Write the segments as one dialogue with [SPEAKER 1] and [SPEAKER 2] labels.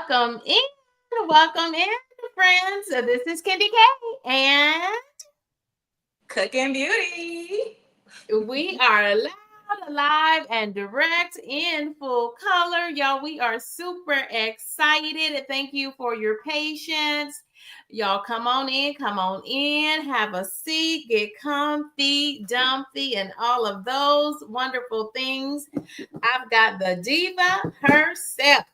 [SPEAKER 1] welcome in, friends. This is Kendy K, and
[SPEAKER 2] Cooking Beauty.
[SPEAKER 1] we are loud, live, and direct in full color. Y'all, we are super excited. Thank you for your patience. Y'all, come on in, have a seat, get comfy, dumpy, and all of those wonderful things. I've got the diva herself.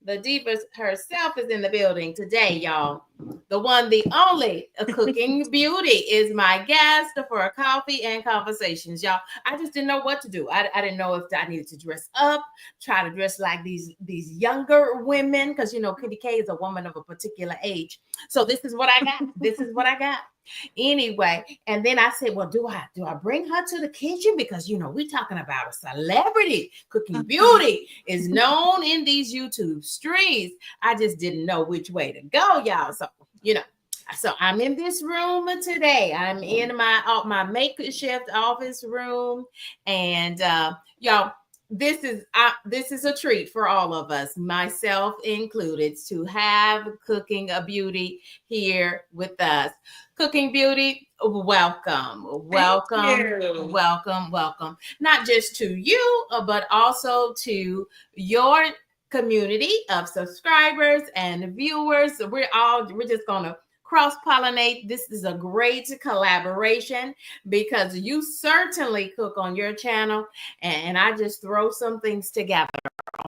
[SPEAKER 1] The diva herself is in the building today, y'all. The one, the only, a cooking beauty is my guest for a coffee and conversations, y'all. I just didn't know what to do. I didn't know if I needed to dress up, try to dress like these younger women, because Kitty K is a woman of a particular age. So this is what I got. This is what I got. Anyway, and then I said, well, do I bring her to the kitchen? Because we're talking about a celebrity. Cooking Beauty is known in these YouTube streets. I just didn't know which way to go, y'all. So I'm in this room today. I'm in my makeshift office room, and y'all, this is a treat for all of us, myself included, to have Cooking a Beauty here with us. Cooking Beauty, welcome,
[SPEAKER 2] Thank
[SPEAKER 1] welcome,
[SPEAKER 2] you.
[SPEAKER 1] welcome. Not just to you, but also to your community of subscribers and viewers. We're just gonna cross pollinate. This is a great collaboration because you certainly cook on your channel, and I just throw some things together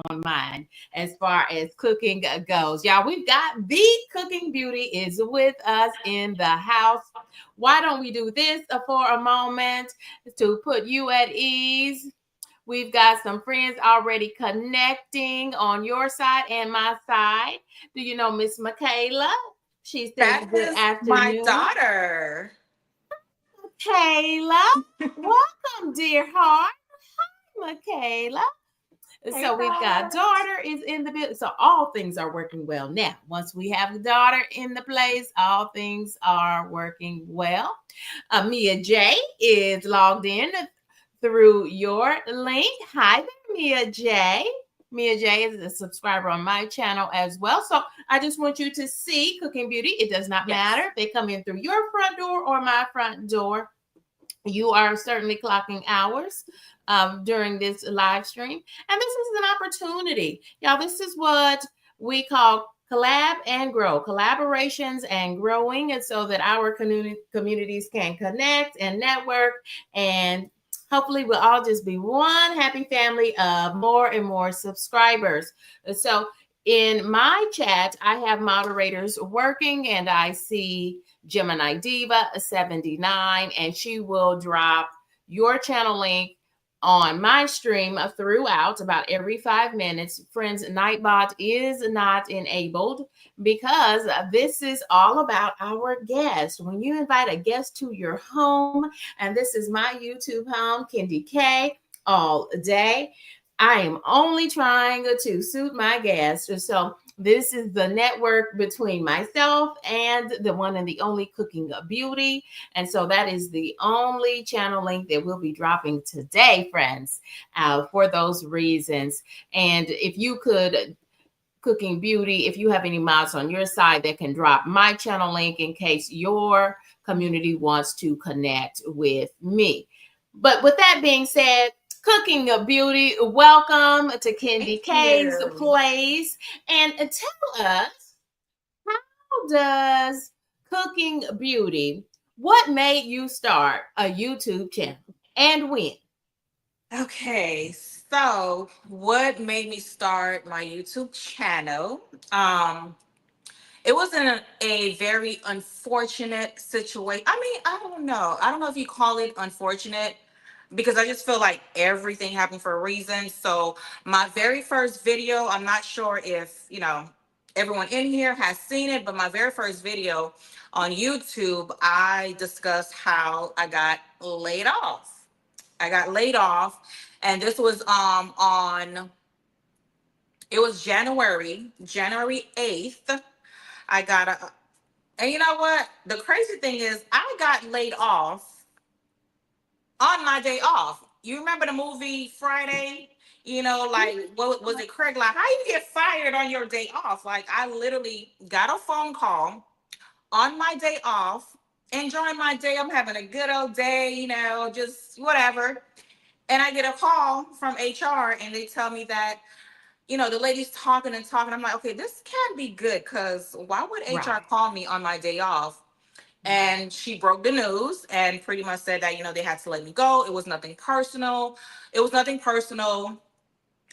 [SPEAKER 1] on mine as far as cooking goes. Y'all, we've got the Cooking Beauty is with us in the house. Why don't we do this for a moment to put you at ease? We've got some friends already connecting on your side and my side. Do you know Miss Michaela? She says
[SPEAKER 2] That
[SPEAKER 1] good
[SPEAKER 2] is my
[SPEAKER 1] afternoon.
[SPEAKER 2] daughter.
[SPEAKER 1] Michaela, welcome, dear heart. Michaela.
[SPEAKER 2] Hey,
[SPEAKER 1] So we've got
[SPEAKER 2] daughter.
[SPEAKER 1] daughter is in the building. So all things are working well. Now, once we have the daughter in the place, all things are working well. Mia J is logged in through your link. Hi there, Mia J. Mia J is a subscriber on my channel as well. So I just want you to see Cooking Beauty. It does not matter
[SPEAKER 2] Yes.
[SPEAKER 1] if they come in through your front door or my front door. You are certainly clocking hours during this live stream. And this is an opportunity. Y'all, this is what we call collab and grow, collaborations and growing, and so that our communities can connect and network, and hopefully we'll all just be one happy family of more and more subscribers. So in my chat, I have moderators working, and I see Gemini Diva 79, and she will drop your channel link on my stream throughout about every 5 minutes. Friends, Nightbot is not enabled because this is all about our guest. When you invite a guest to your home, and this is my YouTube home, Kendy K, all day, I am only trying to suit my guests. So this is the network between myself and the one and the only Cooking Beauty. And so that is the only channel link that we'll be dropping today, friends, for those reasons. And if you could, Cooking Beauty, if you have any mods on your side that can drop my channel link in case your community wants to connect with me. But with that being said, Cooking Beauty, welcome to
[SPEAKER 2] Thank
[SPEAKER 1] Kendy K's
[SPEAKER 2] you.
[SPEAKER 1] place. And tell us, how does Cooking Beauty, what made you start a YouTube channel and when?
[SPEAKER 2] Okay, so what made me start my YouTube channel? Um, it wasn't a very unfortunate situation. I mean, I don't know. I don't know if you call it unfortunate because I just feel like everything happened for a reason. So my very first video, I'm not sure if, everyone in here has seen it, but my very first video on YouTube, I discussed how I got laid off. I got laid off, and this was on it was January 8th. I got a and you know what? The crazy thing is I got laid off on my day off. you remember the movie Friday? Like what was it, Craig? Like, how you get fired on your day off? Like, I literally got a phone call on my day off, enjoying my day. I'm having a good old day, just whatever. And I get a call from HR and they tell me that, the lady's talking and talking. I'm like, okay, this can't be good because why would
[SPEAKER 1] Right.
[SPEAKER 2] HR call me on my day off? And she broke the news and pretty much said that, they had to let me go. It was nothing personal. It was nothing personal.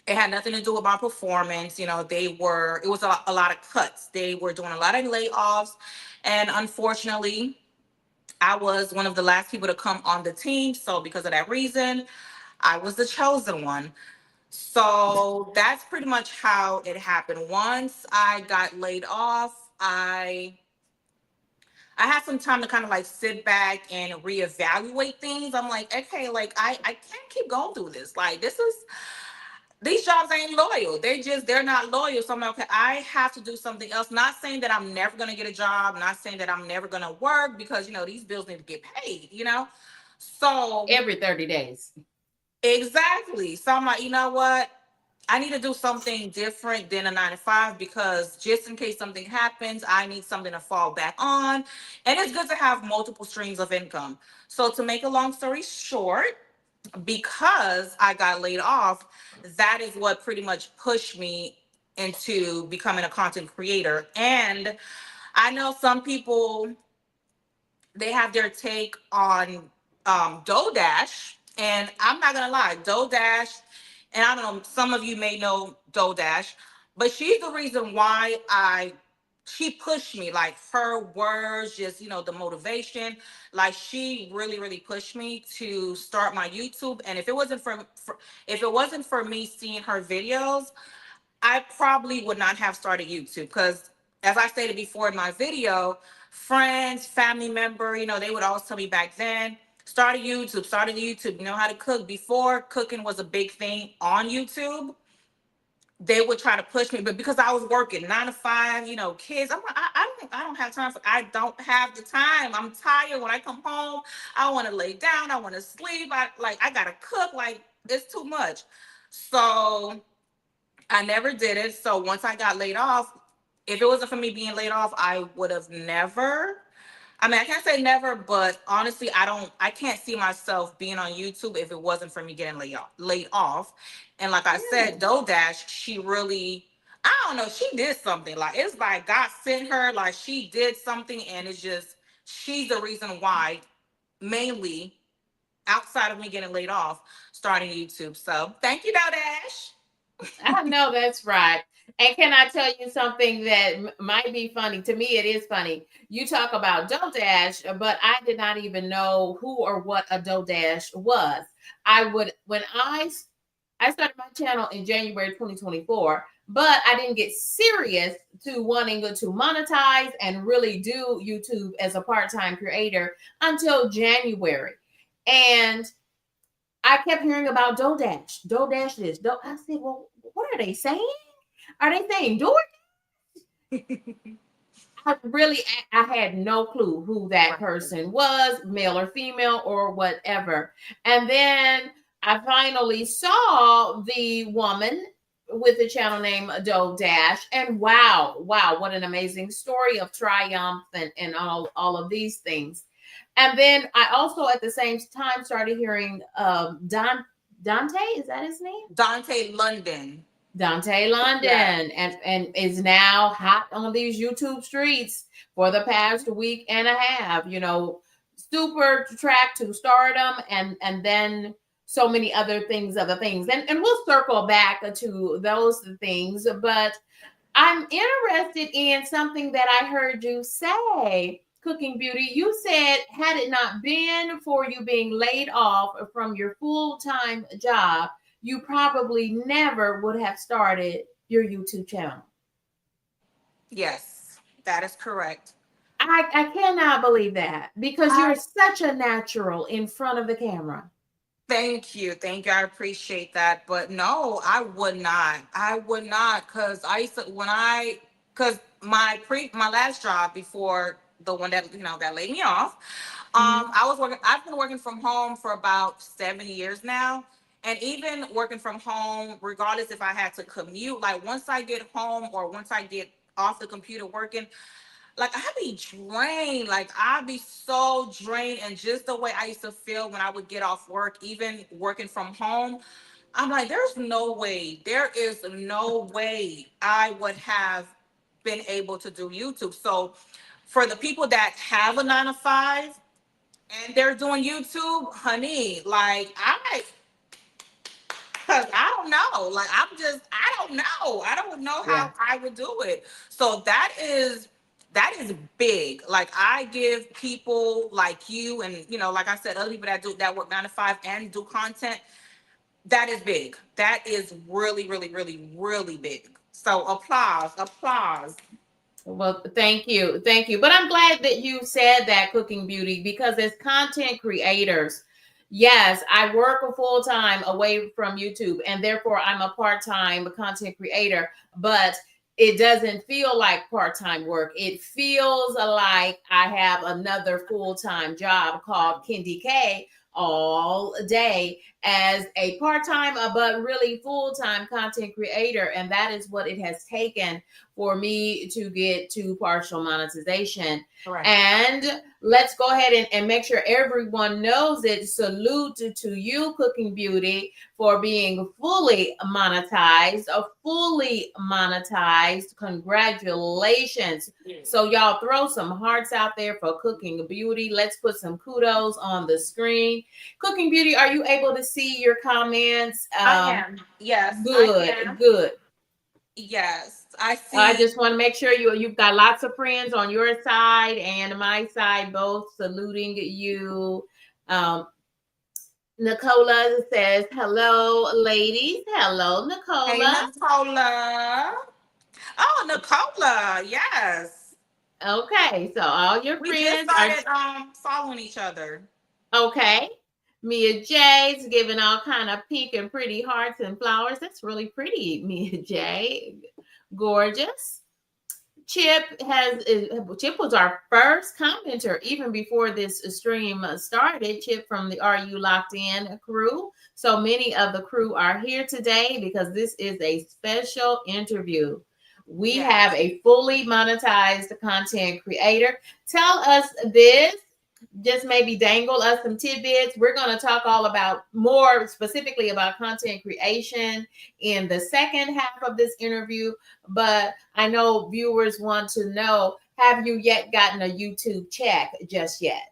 [SPEAKER 2] It had nothing to do with my performance. It was a lot of cuts. They were doing a lot of layoffs. And unfortunately, I was one of the last people to come on the team. So because of that reason, I was the chosen one. So that's pretty much how it happened. Once I got laid off, I had some time to kind of like sit back and reevaluate things. I'm like, okay, like I can't keep going through this. Like, these jobs ain't loyal. They're not loyal. So I'm like, okay, I have to do something else. Not saying that I'm never gonna get a job, not saying that I'm never gonna work because these bills need to get paid. So
[SPEAKER 1] Every 30 days.
[SPEAKER 2] exactly. So I'm like, you know what? I need to do something different than a 9 to 5 because just in case something happens, I need something to fall back on. And it's good to have multiple streams of income. So to make a long story short, because I got laid off, that is what pretty much pushed me into becoming a content creator. And I know some people, they have their take on DoorDash, and I'm not gonna lie, DoorDash, and I don't know, some of you may know DoorDash, but she's the reason why she pushed me, like her words, just the motivation, like she really, really pushed me to start my YouTube. And if it wasn't for me seeing her videos, I probably would not have started YouTube because, as I stated before in my video, friends, family member, they would always tell me back then, start a YouTube, you know how to cook. Before cooking was a big thing on YouTube, they would try to push me, but because I was working 9 to 5, kids, I'm like, I don't have time I don't have the time. I'm tired when I come home. I want to lay down. I want to sleep. I gotta cook. Like, it's too much. So I never did it. So once I got laid off, if it wasn't for me being laid off, I would have never. I mean, I can't say never, but honestly, I can't see myself being on YouTube if it wasn't for me getting laid off. And like I said, DoorDash, she really, I don't know, she did something. Like, it's like God sent her, like she did something, and it's just, she's the reason why, mainly outside of me getting laid off, starting YouTube. So thank you, DoorDash.
[SPEAKER 1] I know that's right. And can I tell you something that might be funny? To me, it is funny. You talk about DoorDash, but I did not even know who or what a DoorDash was. I started my channel in January 2024, but I didn't get serious to wanting to monetize and really do YouTube as a part-time creator until January. And I kept hearing about DoorDash. DoorDash this. I said, well, what are they saying? Are they saying Door? I had no clue who that person was, male or female or whatever. And then I finally saw the woman with the channel name Doe Dash, and wow, what an amazing story of triumph and all of these things. And then I also at the same time started hearing Dante, is that his name?
[SPEAKER 2] Dante London.
[SPEAKER 1] Dante London,
[SPEAKER 2] Yeah.
[SPEAKER 1] and is now hot on these YouTube streets for the past week and a half. Super track to stardom, and then so many other things, and we'll circle back to those things. But I'm interested in something that I heard you say, Cooking Beauty. You said, had it not been for you being laid off from your full time job, you probably never would have started your YouTube channel.
[SPEAKER 2] Yes, that is correct.
[SPEAKER 1] I cannot believe that because you're
[SPEAKER 2] I
[SPEAKER 1] such a natural in front of the camera.
[SPEAKER 2] Thank you. Thank you. I appreciate that. But no, I would not. I would not, because I used to, because my last job before the one that, that laid me off,
[SPEAKER 1] Mhm.
[SPEAKER 2] I've been working from home for about 7 years now. And even working from home, regardless if I had to commute, like once I get home or once I get off the computer working, like I be drained. Like I be so drained. And just the way I used to feel when I would get off work, even working from home, I'm like, there is no way I would have been able to do YouTube. So for the people that have a 9 to 5 and they're doing YouTube, honey, like cause I don't know. Like I don't know. I don't know
[SPEAKER 1] Yeah.
[SPEAKER 2] how I would do it. So that is big. Like I give people like you and like I said, other people that work 9 to 5 and do content. That is big. That is really, really, really, really big. So applause, applause.
[SPEAKER 1] Well, thank you. Thank you. But I'm glad that you said that, Cooking Beauty, because as content creators, yes, I work a full time away from YouTube, and therefore I'm a part time content creator, but it doesn't feel like part time work. It feels like I have another full time job called KendyK all day as a part time, but really full time content creator. And that is what it has taken for me to get to partial monetization.
[SPEAKER 2] Right.
[SPEAKER 1] And let's go ahead and make sure everyone knows it. Salute to you, Cooking Beauty, for being fully monetized, fully monetized. Congratulations.
[SPEAKER 2] Yes.
[SPEAKER 1] So y'all throw some hearts out there for Cooking Beauty. Let's put some kudos on the screen. Cooking Beauty, are you able to see your comments?
[SPEAKER 2] I am. Yes, I
[SPEAKER 1] Good,
[SPEAKER 2] am.
[SPEAKER 1] good.
[SPEAKER 2] Yes, I
[SPEAKER 1] I
[SPEAKER 2] see.
[SPEAKER 1] just want to make sure you've got lots of friends on your side and my side, both saluting you. Um, Nicola says, "Hello, ladies. Hello,
[SPEAKER 2] Hey,
[SPEAKER 1] Nicola.
[SPEAKER 2] Nicola. Oh, Nicola. Yes.
[SPEAKER 1] Okay, so all your
[SPEAKER 2] We just
[SPEAKER 1] friends are
[SPEAKER 2] started following each other.
[SPEAKER 1] okay. Mia J's giving all kind of pink and pretty hearts and flowers. That's really pretty, Mia J. Gorgeous. Chip was our first commenter even before this stream started. Chip from the Are You Locked In crew. So many of the crew are here today because this is a special interview. We have
[SPEAKER 2] Yes.
[SPEAKER 1] a fully monetized content creator. Tell us this, just maybe dangle us some tidbits. We're going to talk all about more specifically about content creation in the second half of this interview. But I know viewers want to know, have you yet gotten a YouTube check just yet?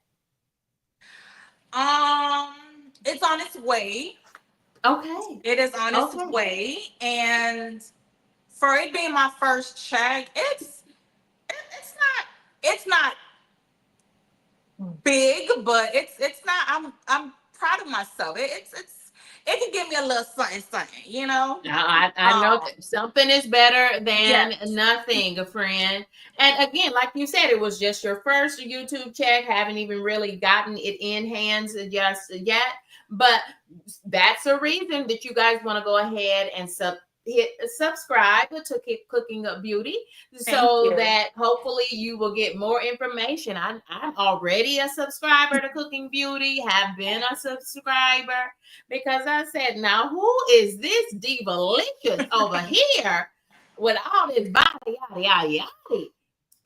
[SPEAKER 2] It's on its way.
[SPEAKER 1] Okay.
[SPEAKER 2] It is on its
[SPEAKER 1] Okay.
[SPEAKER 2] way, and for it being my first check, it's not big, but it's not. I'm proud of myself. It can give me a little something, something.
[SPEAKER 1] Now, I know
[SPEAKER 2] Um,
[SPEAKER 1] that something is better than
[SPEAKER 2] yes,
[SPEAKER 1] nothing, a friend. And again, like you said, it was just your first YouTube check. Haven't even really gotten it in hands just yet. But that's a reason that you guys want to go ahead and hit subscribe to Cooking Up Beauty
[SPEAKER 2] thank
[SPEAKER 1] so
[SPEAKER 2] you.
[SPEAKER 1] that hopefully you will get more information. I'm already a subscriber to Cooking Beauty, have been a subscriber because I said, now who is this divalicious over here with all this body, yada, yada, yada? Who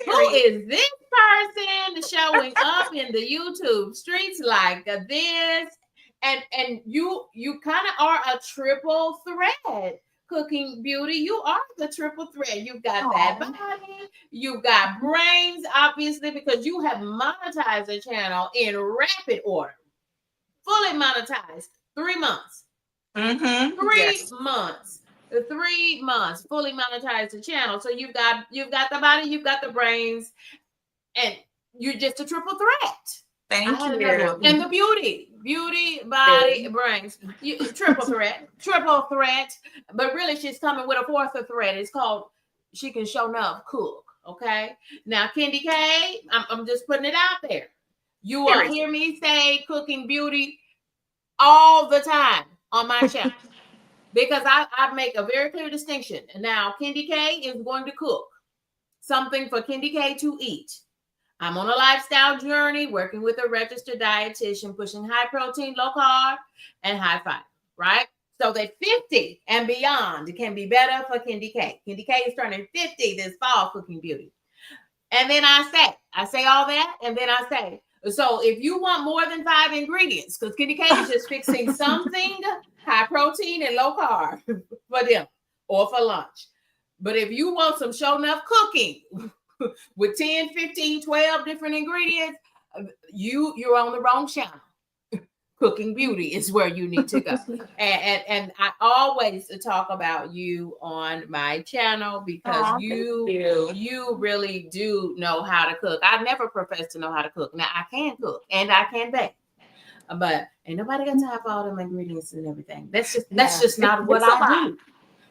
[SPEAKER 2] Period.
[SPEAKER 1] is this person showing up in the YouTube streets like this? And you kind of are a triple threat. Cooking Beauty, you are the triple threat. You've got that
[SPEAKER 2] Aw.
[SPEAKER 1] body, you've got brains, obviously, because you have monetized the channel in rapid order, fully monetized 3 months.
[SPEAKER 2] Mm-hmm.
[SPEAKER 1] 3 months. 3 months fully monetized the channel. So you've got the body, you've got the brains, and you're just a triple threat. I
[SPEAKER 2] Thank
[SPEAKER 1] had another one.
[SPEAKER 2] you.
[SPEAKER 1] And the beauty, body, brains. Triple threat, triple threat. But really, she's coming with a fourth threat. It's called she can show enough cook. Okay. Now, KendyK, I'm just putting it out there. You will
[SPEAKER 2] Period.
[SPEAKER 1] hear me say Cooking Beauty all the time on my channel because I make a very clear distinction. And now KendyK is going to cook something for KendyK to eat. I'm on a lifestyle journey, working with a registered dietitian, pushing high protein, low carb, and high fiber, right? So that 50 and beyond can be better for Kendy K. Kendy K is turning 50 this fall, Cooking Beauty. And then I say all that, and then I say, so if you want more than 5 ingredients, because Kendy K is just fixing something high protein and low carb for them or for lunch. But if you want some show enough cooking with 10, 15, 12 different ingredients, you're on the wrong channel. Cooking Beauty is where you need to go. And I always talk about you on my channel because
[SPEAKER 2] Oh, thank you.
[SPEAKER 1] you really do know how to cook. I never professed to know how to cook. Now I can cook and I can bake, but ain't nobody got time for all them ingredients and everything. That's
[SPEAKER 2] Yeah,
[SPEAKER 1] just not what
[SPEAKER 2] it's a
[SPEAKER 1] I
[SPEAKER 2] lot.
[SPEAKER 1] do.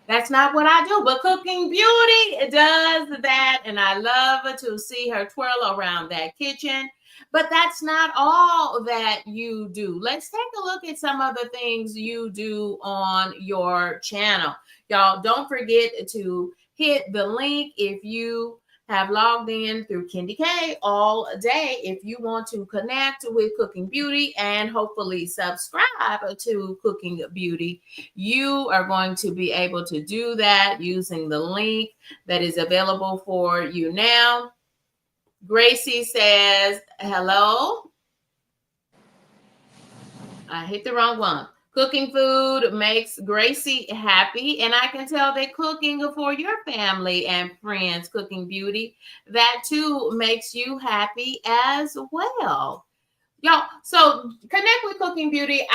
[SPEAKER 1] That's not what I do. But Cooking Beauty does that, and I love to see her twirl around that kitchen. But that's not all that you do. Let's take a look at some of the things you do on your channel. Y'all, don't forget to hit the link if you have logged in through Kendy K all day. If you want to connect with Cooking Beauty and hopefully subscribe to Cooking Beauty, you are going to be able to do that using the link that is available for you now. Gracie says, hello. I hit the wrong one. Cooking food makes Gracie happy, and I can tell that cooking for your family and friends, Cooking Beauty, that too makes you happy as well. Y'all, so connect with Cooking Beauty.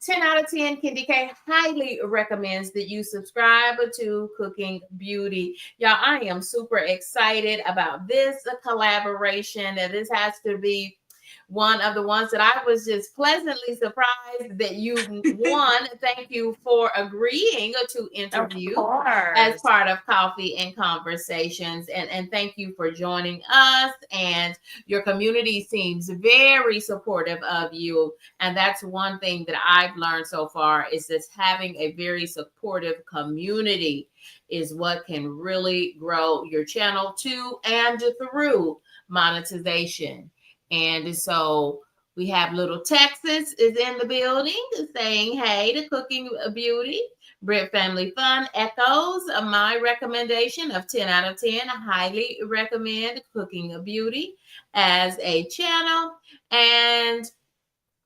[SPEAKER 1] 10 out of 10, Kendy K highly recommends that you subscribe to Cooking Beauty. Y'all, I am super excited about this collaboration. And this has to be one of the ones that I was just pleasantly surprised that you won. Thank you for agreeing to
[SPEAKER 2] Of
[SPEAKER 1] interview as
[SPEAKER 2] course.
[SPEAKER 1] part of Coffee and Conversations. And thank you for joining us. And your community seems very supportive of you. And that's one thing that I've learned so far is that having a very supportive community is what can really grow your channel to and through monetization. And so we have little Texas is in the building saying hey to Cooking Beauty. Brit Family Fun echoes my recommendation of 10 out of 10. I highly recommend Cooking Beauty as a channel. And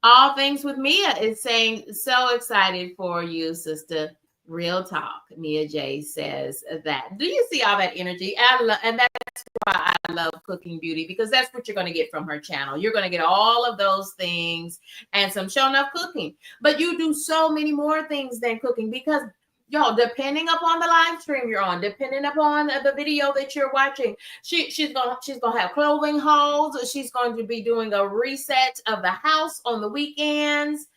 [SPEAKER 1] All Things with Mia is saying, so excited for you, sister. Real talk. Mia J says that. Do you see all that energy? And that's why I love Cooking Beauty, because that's what you're going to get from her channel. You're going to get all of those things and some show enough cooking. But you do so many more things than cooking because y'all, depending upon the live stream you're on, depending upon the video that you're watching, she's gonna have clothing hauls. She's going to be doing a reset of the house on the weekends.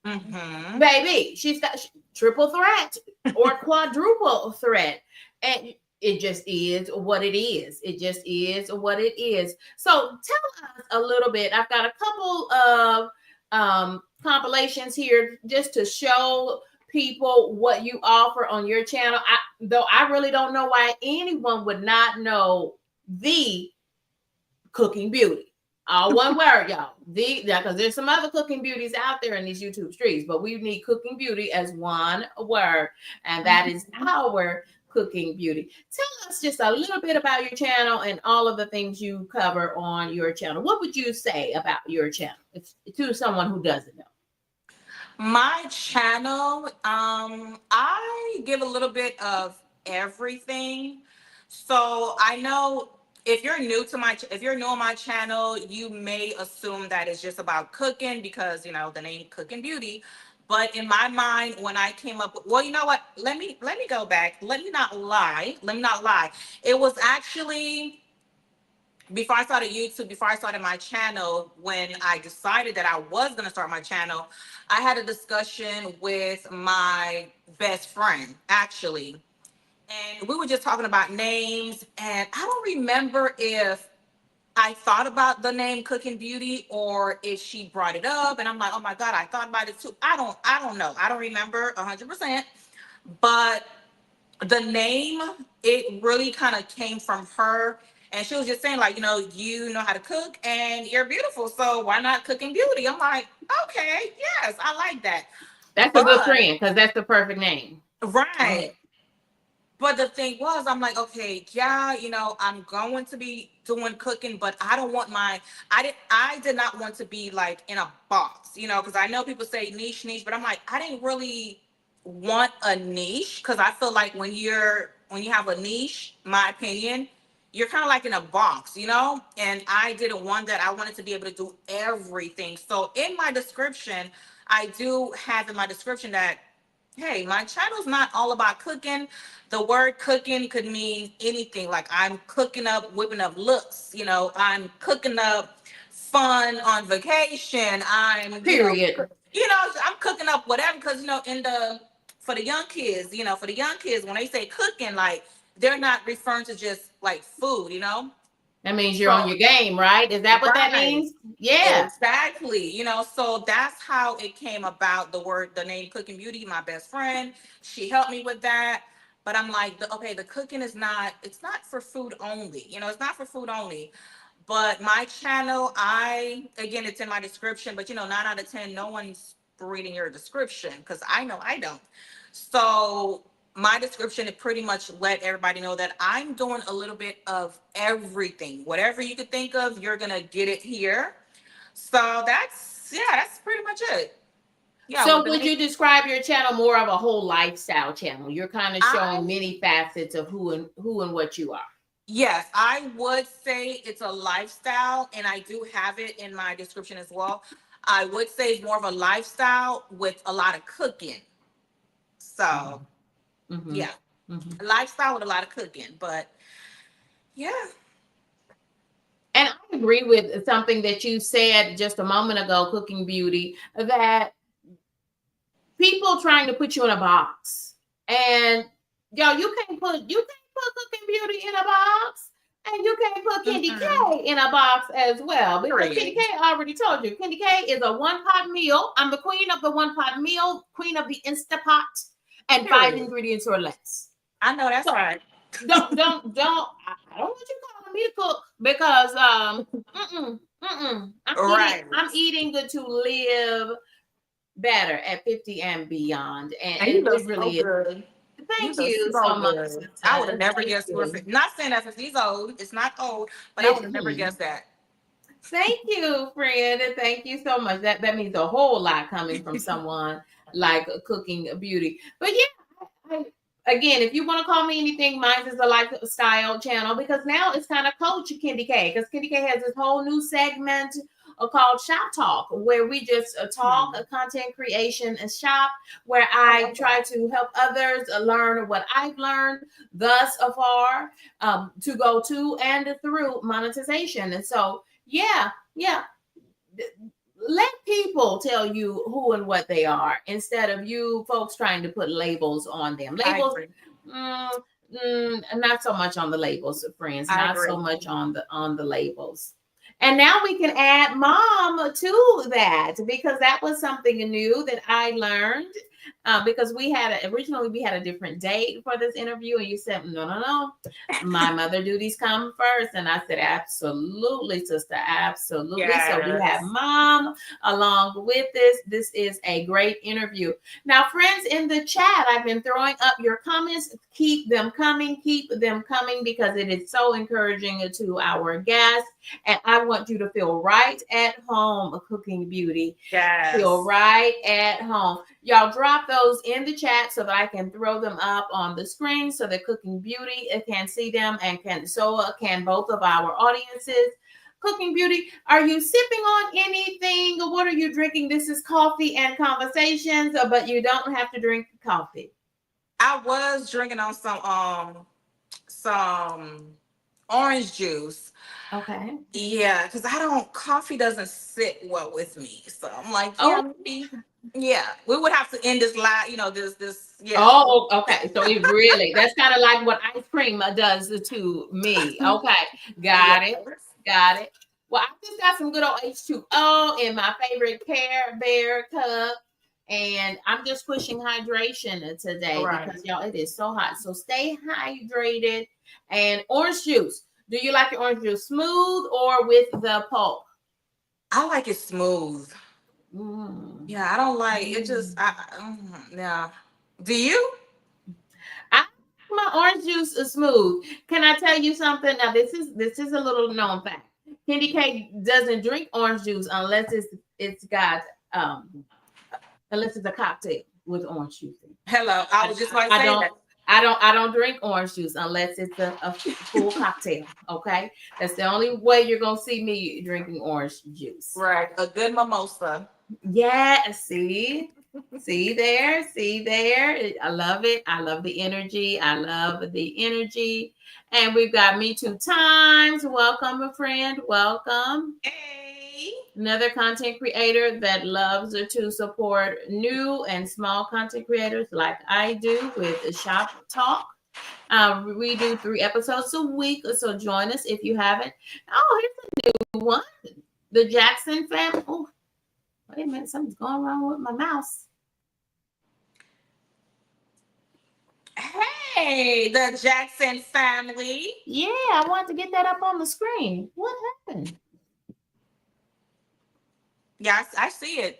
[SPEAKER 1] Baby, she's got triple threat or quadruple threat. And it just is what it is. It just is what it is. So tell us a little bit. I've got a couple of compilations here just to show people what you offer on your channel. Though I really don't know why anyone would not know the Cooking Beauty. All one word, y'all. Because there's some other Cooking Beauties out there in these YouTube streets, but we need Cooking Beauty as one word, and that is our Cooking Beauty. Tell us just a little bit about your channel and all of the things you cover on your channel. What would you say about your channel to someone who doesn't know?
[SPEAKER 2] My channel, I give a little bit of everything. So I know if you're new on my channel, you may assume that it's just about cooking because the name Cooking Beauty. But in my mind, when I came up with, well, you know what? Let me go back. Let me not lie. Let me not lie. It was actually before I started YouTube, before I started my channel, when I decided that I was going to start my channel, I had a discussion with my best friend, actually. And we were just talking about names. And I don't remember if I thought about the name Cooking Beauty or if she brought it up. And I'm like, oh my God, I thought about it too. I don't know. I don't remember 100%. But the name, it really kind of came from her. And she was just saying, like, you know how to cook and you're beautiful. So why not Cooking Beauty? I'm like, okay, yes, I like that.
[SPEAKER 1] That's a good
[SPEAKER 2] But
[SPEAKER 1] friend because that's the perfect name. Go ahead.
[SPEAKER 2] right. But the thing was, I'm like, okay, yeah, I'm going to be doing cooking, but I don't want I did not want to be like in a box, because I know people say niche, niche, but I'm like, I didn't really want a niche because I feel like when you have a niche, my opinion, you're kind of like in a box, and I didn't want that. I wanted to be able to do everything. So in my description, I do have in my description that, hey, my channel's not all about cooking. The word cooking could mean anything. Like I'm cooking up, whipping up looks. I'm cooking up fun on vacation.
[SPEAKER 1] Period.
[SPEAKER 2] I'm cooking up whatever because for the young kids, when they say cooking, like they're not referring to just like food.
[SPEAKER 1] That means you're on
[SPEAKER 2] So
[SPEAKER 1] your game, right? Is that what that
[SPEAKER 2] right.
[SPEAKER 1] means? Yeah.
[SPEAKER 2] Exactly. So that's how it came about. The name Cooking Beauty, my best friend, she helped me with that. But I'm like, okay, the cooking it's not for food only. It's not for food only. But my channel, again, it's in my description, but 9 out of 10, no one's reading your description because I know I don't. So my description, it pretty much let everybody know that I'm doing a little bit of everything. Whatever you could think of, you're gonna get it here. So that's pretty much it. Yeah, with
[SPEAKER 1] So
[SPEAKER 2] the
[SPEAKER 1] would
[SPEAKER 2] name,
[SPEAKER 1] you describe your channel more of a whole lifestyle channel? You're kind of showing
[SPEAKER 2] I
[SPEAKER 1] many facets of who and what you are.
[SPEAKER 2] yes, I would say it's a lifestyle, and I do have it in my description as well. I would say it's more of a lifestyle with a lot of cooking. So
[SPEAKER 1] Mm-hmm.
[SPEAKER 2] yeah,
[SPEAKER 1] Mm-hmm.
[SPEAKER 2] a lifestyle with a lot of cooking. But yeah,
[SPEAKER 1] And I agree with something that you said just a moment ago, Cooking Beauty, that people trying to put you in a box. And you can't put Cooking Beauty in a box. And you can't put Kendy
[SPEAKER 2] mm-mm,
[SPEAKER 1] K in a box as well. Because Kendy
[SPEAKER 2] period.
[SPEAKER 1] K already told you. Kendy K is a one-pot meal. I'm the queen of the one-pot meal, queen of the Instapot, and 5 ingredients or less.
[SPEAKER 2] I know that's
[SPEAKER 1] So
[SPEAKER 2] right.
[SPEAKER 1] I don't want you calling me to cook because
[SPEAKER 2] Right.
[SPEAKER 1] I'm eating good to live better at 50 and beyond. And,
[SPEAKER 2] And you
[SPEAKER 1] and
[SPEAKER 2] look
[SPEAKER 1] it
[SPEAKER 2] so
[SPEAKER 1] really is.
[SPEAKER 2] good. You
[SPEAKER 1] Thank
[SPEAKER 2] look
[SPEAKER 1] you
[SPEAKER 2] so
[SPEAKER 1] so much,
[SPEAKER 2] good. I would have
[SPEAKER 1] sister.
[SPEAKER 2] never
[SPEAKER 1] Thank
[SPEAKER 2] guessed you were
[SPEAKER 1] you.
[SPEAKER 2] not saying that because he's old. It's not old, but I would have never guessed that.
[SPEAKER 1] Thank you, friend. And thank you so much. That means a whole lot coming from someone like Cooking Beauty. But yeah, again, if you want to call me anything, mine is a lifestyle channel because now it's kind of Coach Kendy K because Kendy K has this whole new segment called Shop Talk where we just talk content creation and shop where
[SPEAKER 2] I
[SPEAKER 1] I
[SPEAKER 2] love
[SPEAKER 1] try
[SPEAKER 2] that.
[SPEAKER 1] to help others learn what I've learned thus far to go to and through monetization. And so, yeah, let people tell you who and what they are instead of you folks trying to put labels on them.
[SPEAKER 2] I
[SPEAKER 1] Labels,
[SPEAKER 2] agree.
[SPEAKER 1] mm, not so much on the labels, friends.
[SPEAKER 2] I
[SPEAKER 1] Not so
[SPEAKER 2] agree.
[SPEAKER 1] much on the labels. And now we can add mom to that because that was something new that I learned. Because originally we had a different date for this interview, and you said no, my mother duties come first, and I said absolutely, sister, absolutely. So we have
[SPEAKER 2] Yes.
[SPEAKER 1] mom along with this. This is a great interview. Now, friends in the chat, I've been throwing up your comments. Keep them coming, because it is so encouraging to our guests. And I want you to feel right at home, Cooking Beauty. Feel
[SPEAKER 2] Yes.
[SPEAKER 1] right at home. Y'all drop those in the chat so that I can throw them up on the screen so that Cooking Beauty can see them and can both of our audiences. Cooking Beauty, are you sipping on anything? What are you drinking? This is Coffee and Conversations, but you don't have to drink coffee.
[SPEAKER 2] I was drinking on some orange juice.
[SPEAKER 1] Okay.
[SPEAKER 2] Yeah, because coffee doesn't sit well with me. So I'm like,
[SPEAKER 1] Oh,
[SPEAKER 2] yeah, maybe. Yeah, we would have to end this live, yeah.
[SPEAKER 1] Oh, okay. So that's kind of like what ice cream does to me. Okay.
[SPEAKER 2] Yeah.
[SPEAKER 1] Got it. Got it. Well, I just got some good old H2O in my favorite Care Bear cup. And I'm just pushing hydration today
[SPEAKER 2] Right.
[SPEAKER 1] because y'all, it is so hot. So stay hydrated and orange juice. Do you like your orange juice smooth or with the pulp?
[SPEAKER 2] I like it smooth.
[SPEAKER 1] Mm.
[SPEAKER 2] Yeah, I don't like it. Just yeah. Do you?
[SPEAKER 1] I my orange juice is smooth. Can I tell you something? Now this is a little known fact. Candy Cake doesn't drink orange juice it's got um unless it's a cocktail with orange juice in it.
[SPEAKER 2] Hello, I
[SPEAKER 1] I,
[SPEAKER 2] was just about to
[SPEAKER 1] I
[SPEAKER 2] say
[SPEAKER 1] don't
[SPEAKER 2] that.
[SPEAKER 1] I don't drink orange juice unless it's a full cocktail. Okay, that's the only way you're gonna see me drinking orange juice.
[SPEAKER 2] Right, a good mimosa.
[SPEAKER 1] Yeah, see there. I love it. I love the energy. I love the energy. And we've got Me Too Times. Welcome, a friend. Welcome.
[SPEAKER 2] Hey.
[SPEAKER 1] Another content creator that loves to support new and small content creators like I do with Shop Talk. We do 3 episodes a week, so join us if you haven't. Oh, here's a new one. The Jackson family. Oh, wait a minute, something's going wrong with my mouse.
[SPEAKER 2] Hey, the Jackson family.
[SPEAKER 1] Yeah, I wanted to get that up on the screen. What happened?
[SPEAKER 2] Yeah, I see it.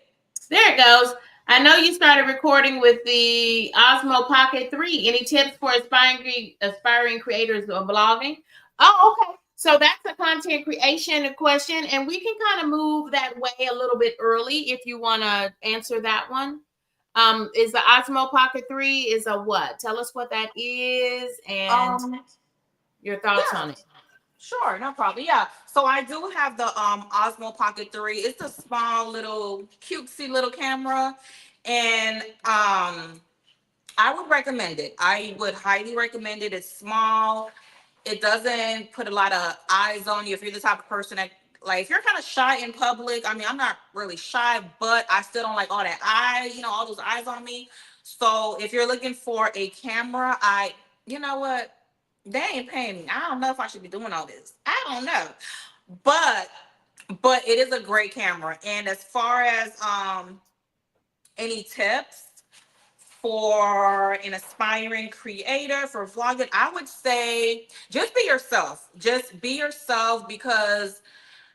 [SPEAKER 1] There it goes. I know you started recording with the Osmo Pocket 3. Any tips for aspiring creators of vlogging? Oh, okay. So that's a content creation question, and we can kind of move that way a little bit early if you want to answer that one. Is the Osmo Pocket 3 is a what? Tell us what that is and
[SPEAKER 2] Um,
[SPEAKER 1] your thoughts
[SPEAKER 2] yeah,
[SPEAKER 1] on it.
[SPEAKER 2] sure, no problem. Yeah. So I do have the Osmo Pocket 3. It's a small little cutesy little camera. And I would recommend it. I would highly recommend it. It's small. It doesn't put a lot of eyes on you if you're the type of person that, like, if you're kind of shy in public. I mean, I'm not really shy, but I still don't like all that all those eyes on me. So if you're looking for a camera, you know what, they ain't paying me. I don't know if I should be doing all this. I don't know, but it is a great camera. And as far as any tips for an aspiring creator for vlogging, I would say just be yourself. Just be yourself, because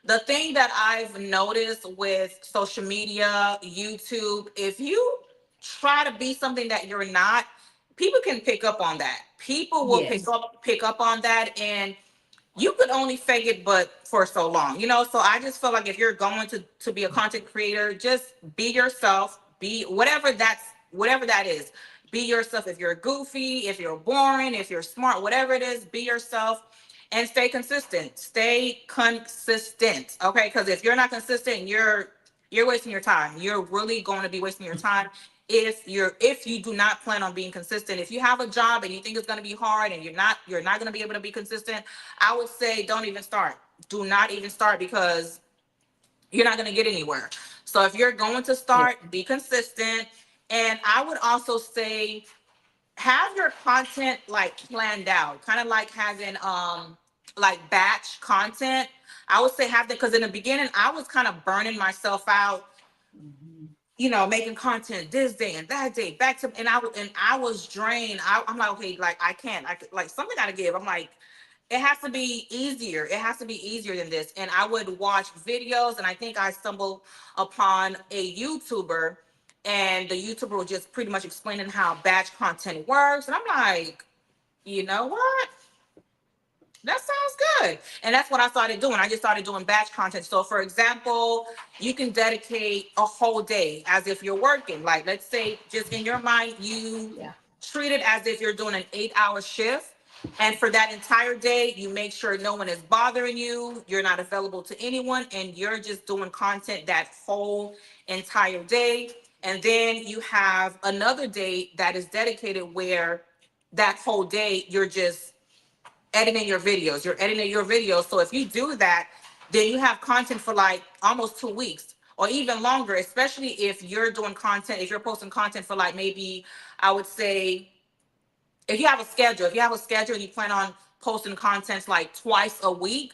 [SPEAKER 2] the thing that I've noticed with social media, YouTube, if you try to be something that you're not, people can pick up on that. People will
[SPEAKER 1] Yes.
[SPEAKER 2] pick up on that, and you could only fake it but for so long, you know. So I just feel like if you're going to be a content creator, just be yourself. Be whatever that is. Be yourself. If you're goofy, if you're boring, if you're smart, whatever it is, be yourself and stay consistent. Stay consistent. Okay, because if you're not consistent, you're wasting your time. You're really going to be wasting your time if you do not plan on being consistent. If you have a job and you think it's going to be hard and you're not going to be able to be consistent, I would say don't even start. Do not even start, because you're not going to get anywhere. So if you're going to
[SPEAKER 1] Yeah.
[SPEAKER 2] start, be consistent. And I would also say have your content like planned out, kind of like having like batch content. I would say have that, because in the beginning I was kind of burning myself out,
[SPEAKER 1] Mhm.
[SPEAKER 2] making content this day and that day, back to, and I was drained. I'm like, okay, like I can't, like something gotta give. I'm like, it has to be easier. It has to be easier than this. And I would watch videos, and I think I stumbled upon a YouTuber, and the YouTuber was just pretty much explaining how batch content works. And I'm like, you know what? That sounds good. And that's what I started doing. I just started doing batch content. So, for example, you can dedicate a whole day as if you're working. Like, let's say, just in your mind, you
[SPEAKER 1] Yeah.
[SPEAKER 2] treat it as if you're doing an 8-hour shift. And for that entire day, you make sure no one is bothering you, you're not available to anyone, and you're just doing content that whole entire day. And then you have another day that is dedicated where that whole day you're just editing your videos. You're editing your videos. So if you do that, then you have content for like almost 2 weeks or even longer, especially if you're doing content, if you're posting content for like maybe, I would say, if you have a schedule and you plan on posting content like twice a week,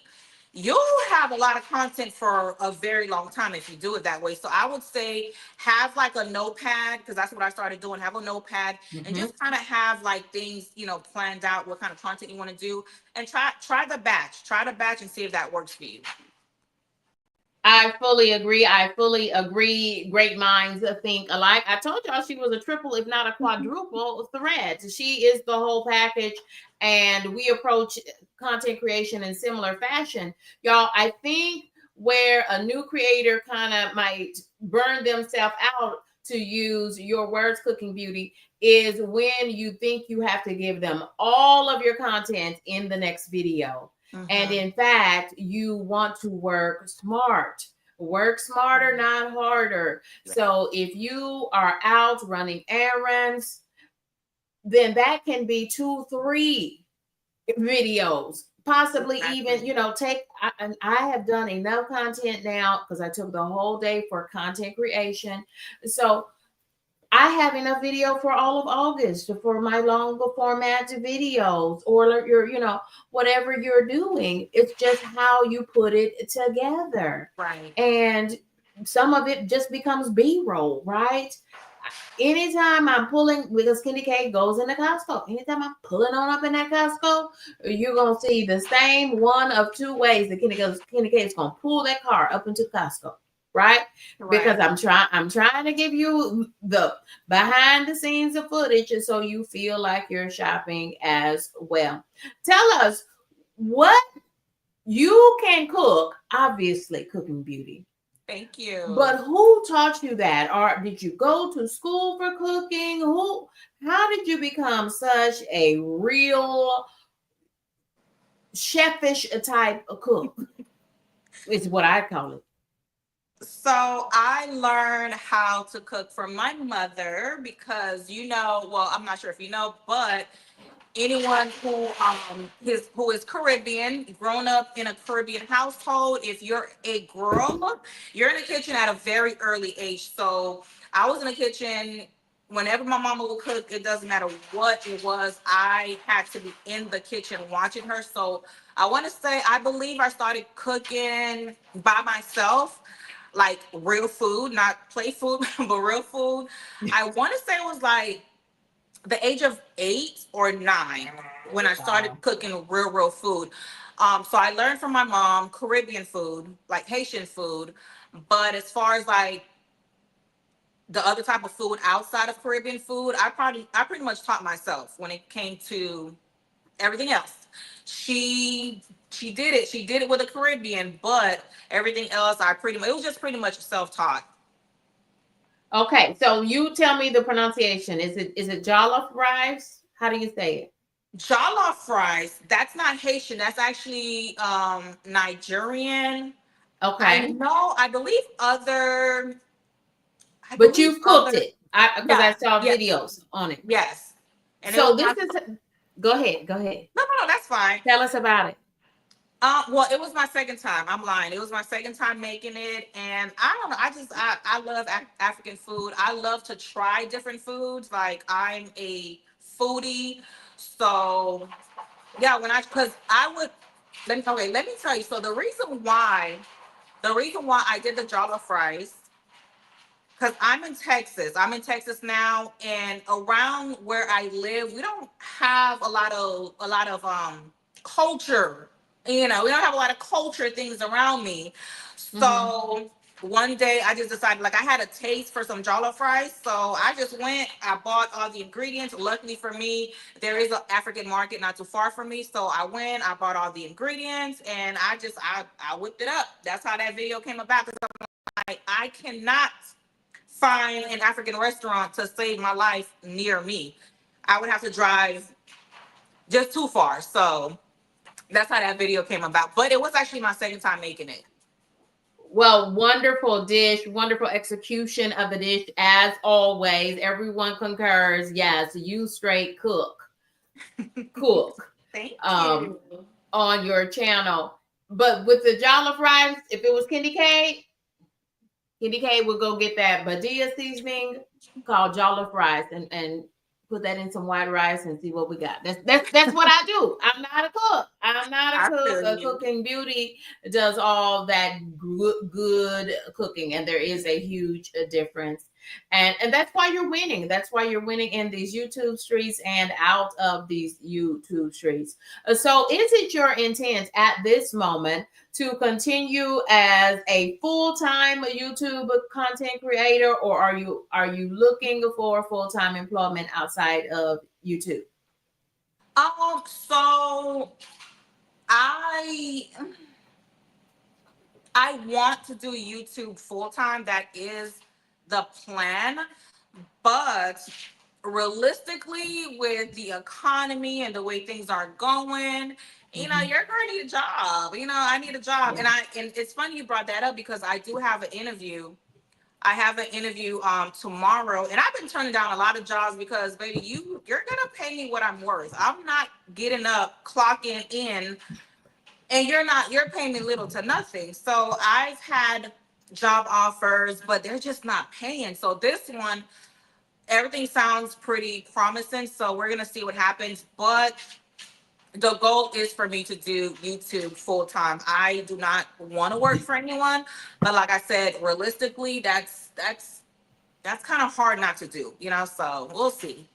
[SPEAKER 2] you'll have a lot of content for a very long time if you do it that way. So I would say have like a notepad, because that's what I started doing. Have a notepad and
[SPEAKER 1] Mhm.
[SPEAKER 2] just kind of have like things, planned out, what kind of content you want to do, and try the batch. Try the batch and see if that works for you.
[SPEAKER 1] I fully agree. I fully agree. Great minds think alike. I told y'all she was a triple, if not a quadruple threat. She is the whole package, and we approach content creation in similar fashion. Y'all, I think where a new creator kind of might burn themselves out, to use your words, Cooking Beauty, is when you think you have to give them all of your content in the next video. And
[SPEAKER 2] Mm-hmm.
[SPEAKER 1] in fact, you want to work smart. Work smarter, not harder.
[SPEAKER 2] Yeah.
[SPEAKER 1] So if you are out running errands, then that can be 2, 3 videos. Possibly even,
[SPEAKER 2] Exactly.
[SPEAKER 1] I have done enough content now because I took the whole day for content creation. So I have enough video for all of August for my longer format videos, or whatever you're doing. It's just how you put it together.
[SPEAKER 2] Right.
[SPEAKER 1] And some of it just becomes B-roll, right? Anytime I'm pulling, because KendyK goes into Costco, anytime I'm pulling on up in that Costco, you're gonna see the same one of 2 ways that KendyK is gonna pull that car up into Costco, right? Because
[SPEAKER 2] Right.
[SPEAKER 1] I'm trying to give you the behind the scenes of footage, and so you feel like you're shopping as well. Tell us what you can cook. Obviously, Cooking Beauty.
[SPEAKER 2] Thank you.
[SPEAKER 1] But who taught you that? Or did you go to school for cooking? How did you become such a real chefish type of cook? Is what I call it.
[SPEAKER 2] So I learned how to cook from my mother because well, I'm not sure if you know, but anyone who is Caribbean, grown up in a Caribbean household, if you're a girl, you're in the kitchen at a very early age. So I was in the kitchen whenever my mama would cook. It doesn't matter what it was. I had to be in the kitchen watching her. So I want to say I believe I started cooking by myself, like real food, not play food, but real food. I want to say it was like the age of 8 or 9 when I started
[SPEAKER 1] Wow.
[SPEAKER 2] cooking real food. So I learned from my mom Caribbean food, like Haitian food. But as far as like the other type of food outside of Caribbean food, I pretty much taught myself when it came to everything else. She she did it. She did it with the Caribbean, but everything else it was just pretty much self taught.
[SPEAKER 1] Okay, so you tell me the pronunciation. Is it jollof rice? How do you say it?
[SPEAKER 2] Jollof rice, that's not Haitian. That's actually Nigerian.
[SPEAKER 1] Okay,
[SPEAKER 2] I believe I
[SPEAKER 1] but
[SPEAKER 2] believe
[SPEAKER 1] you've cooked
[SPEAKER 2] other,
[SPEAKER 1] it. Because I
[SPEAKER 2] yeah,
[SPEAKER 1] saw
[SPEAKER 2] yes,
[SPEAKER 1] videos on it.
[SPEAKER 2] yes. And it was
[SPEAKER 1] So
[SPEAKER 2] my,
[SPEAKER 1] this is. Go ahead. Go ahead.
[SPEAKER 2] no, that's fine.
[SPEAKER 1] Tell us about it.
[SPEAKER 2] Well, it was my second time. I'm lying. It was my second time making it, and I don't know. I love African food. I love to try different foods. Like I'm a foodie, so yeah. Because I would let me tell you. So the reason why I did the jollof rice, because I'm in Texas now, and around where I live, we don't have a lot of culture. We don't have a lot of culture things around me.
[SPEAKER 1] Mm-hmm.
[SPEAKER 2] So one day I just decided, like, I had a taste for some jollof rice, so I just went. I bought all the ingredients. Luckily for me, there is an African market not too far from me, so I went. I bought all the ingredients, and I whipped it up. That's how that video came about. Because I cannot find an African restaurant to save my life near me. I would have to drive just too far. So that's how that video came about. But it was actually my second time making it.
[SPEAKER 1] Well, wonderful dish, wonderful execution of the dish as always. Everyone concurs. Yes, you straight cook
[SPEAKER 2] Thank
[SPEAKER 1] um
[SPEAKER 2] you.
[SPEAKER 1] on your channel. But with the jollof rice, if it was Candy K would go get that Badia seasoning called jollof rice and put that in some white rice and see what we got. That's what I do. I'm not a cook. I'm not a
[SPEAKER 2] I
[SPEAKER 1] cook.
[SPEAKER 2] feel
[SPEAKER 1] A
[SPEAKER 2] you.
[SPEAKER 1] Cooking Beauty does all that good cooking, and there is a huge difference. And that's why you're winning. That's why you're winning in these YouTube streets and out of these YouTube streets. So, is it your intent at this moment to continue as a full-time YouTube content creator, or are you looking for full-time employment outside of YouTube?
[SPEAKER 2] So I I want to do YouTube full time. That is the plan. But realistically, with the economy and the way things are going,
[SPEAKER 1] Mhm.
[SPEAKER 2] you're gonna need a job. I need a job.
[SPEAKER 1] Yeah.
[SPEAKER 2] And it's funny you brought that up because I do have an interview. I have an interview tomorrow, and I've been turning down a lot of jobs because baby, you're gonna pay me what I'm worth. I'm not getting up, clocking in, and you're paying me little to nothing. So I've had job offers, but they're just not paying. So this one, everything sounds pretty promising. So we're gonna see what happens. But the goal is for me to do YouTube full time. I do not want to work for anyone, but like I said, realistically, that's kind of hard not to do. So we'll see.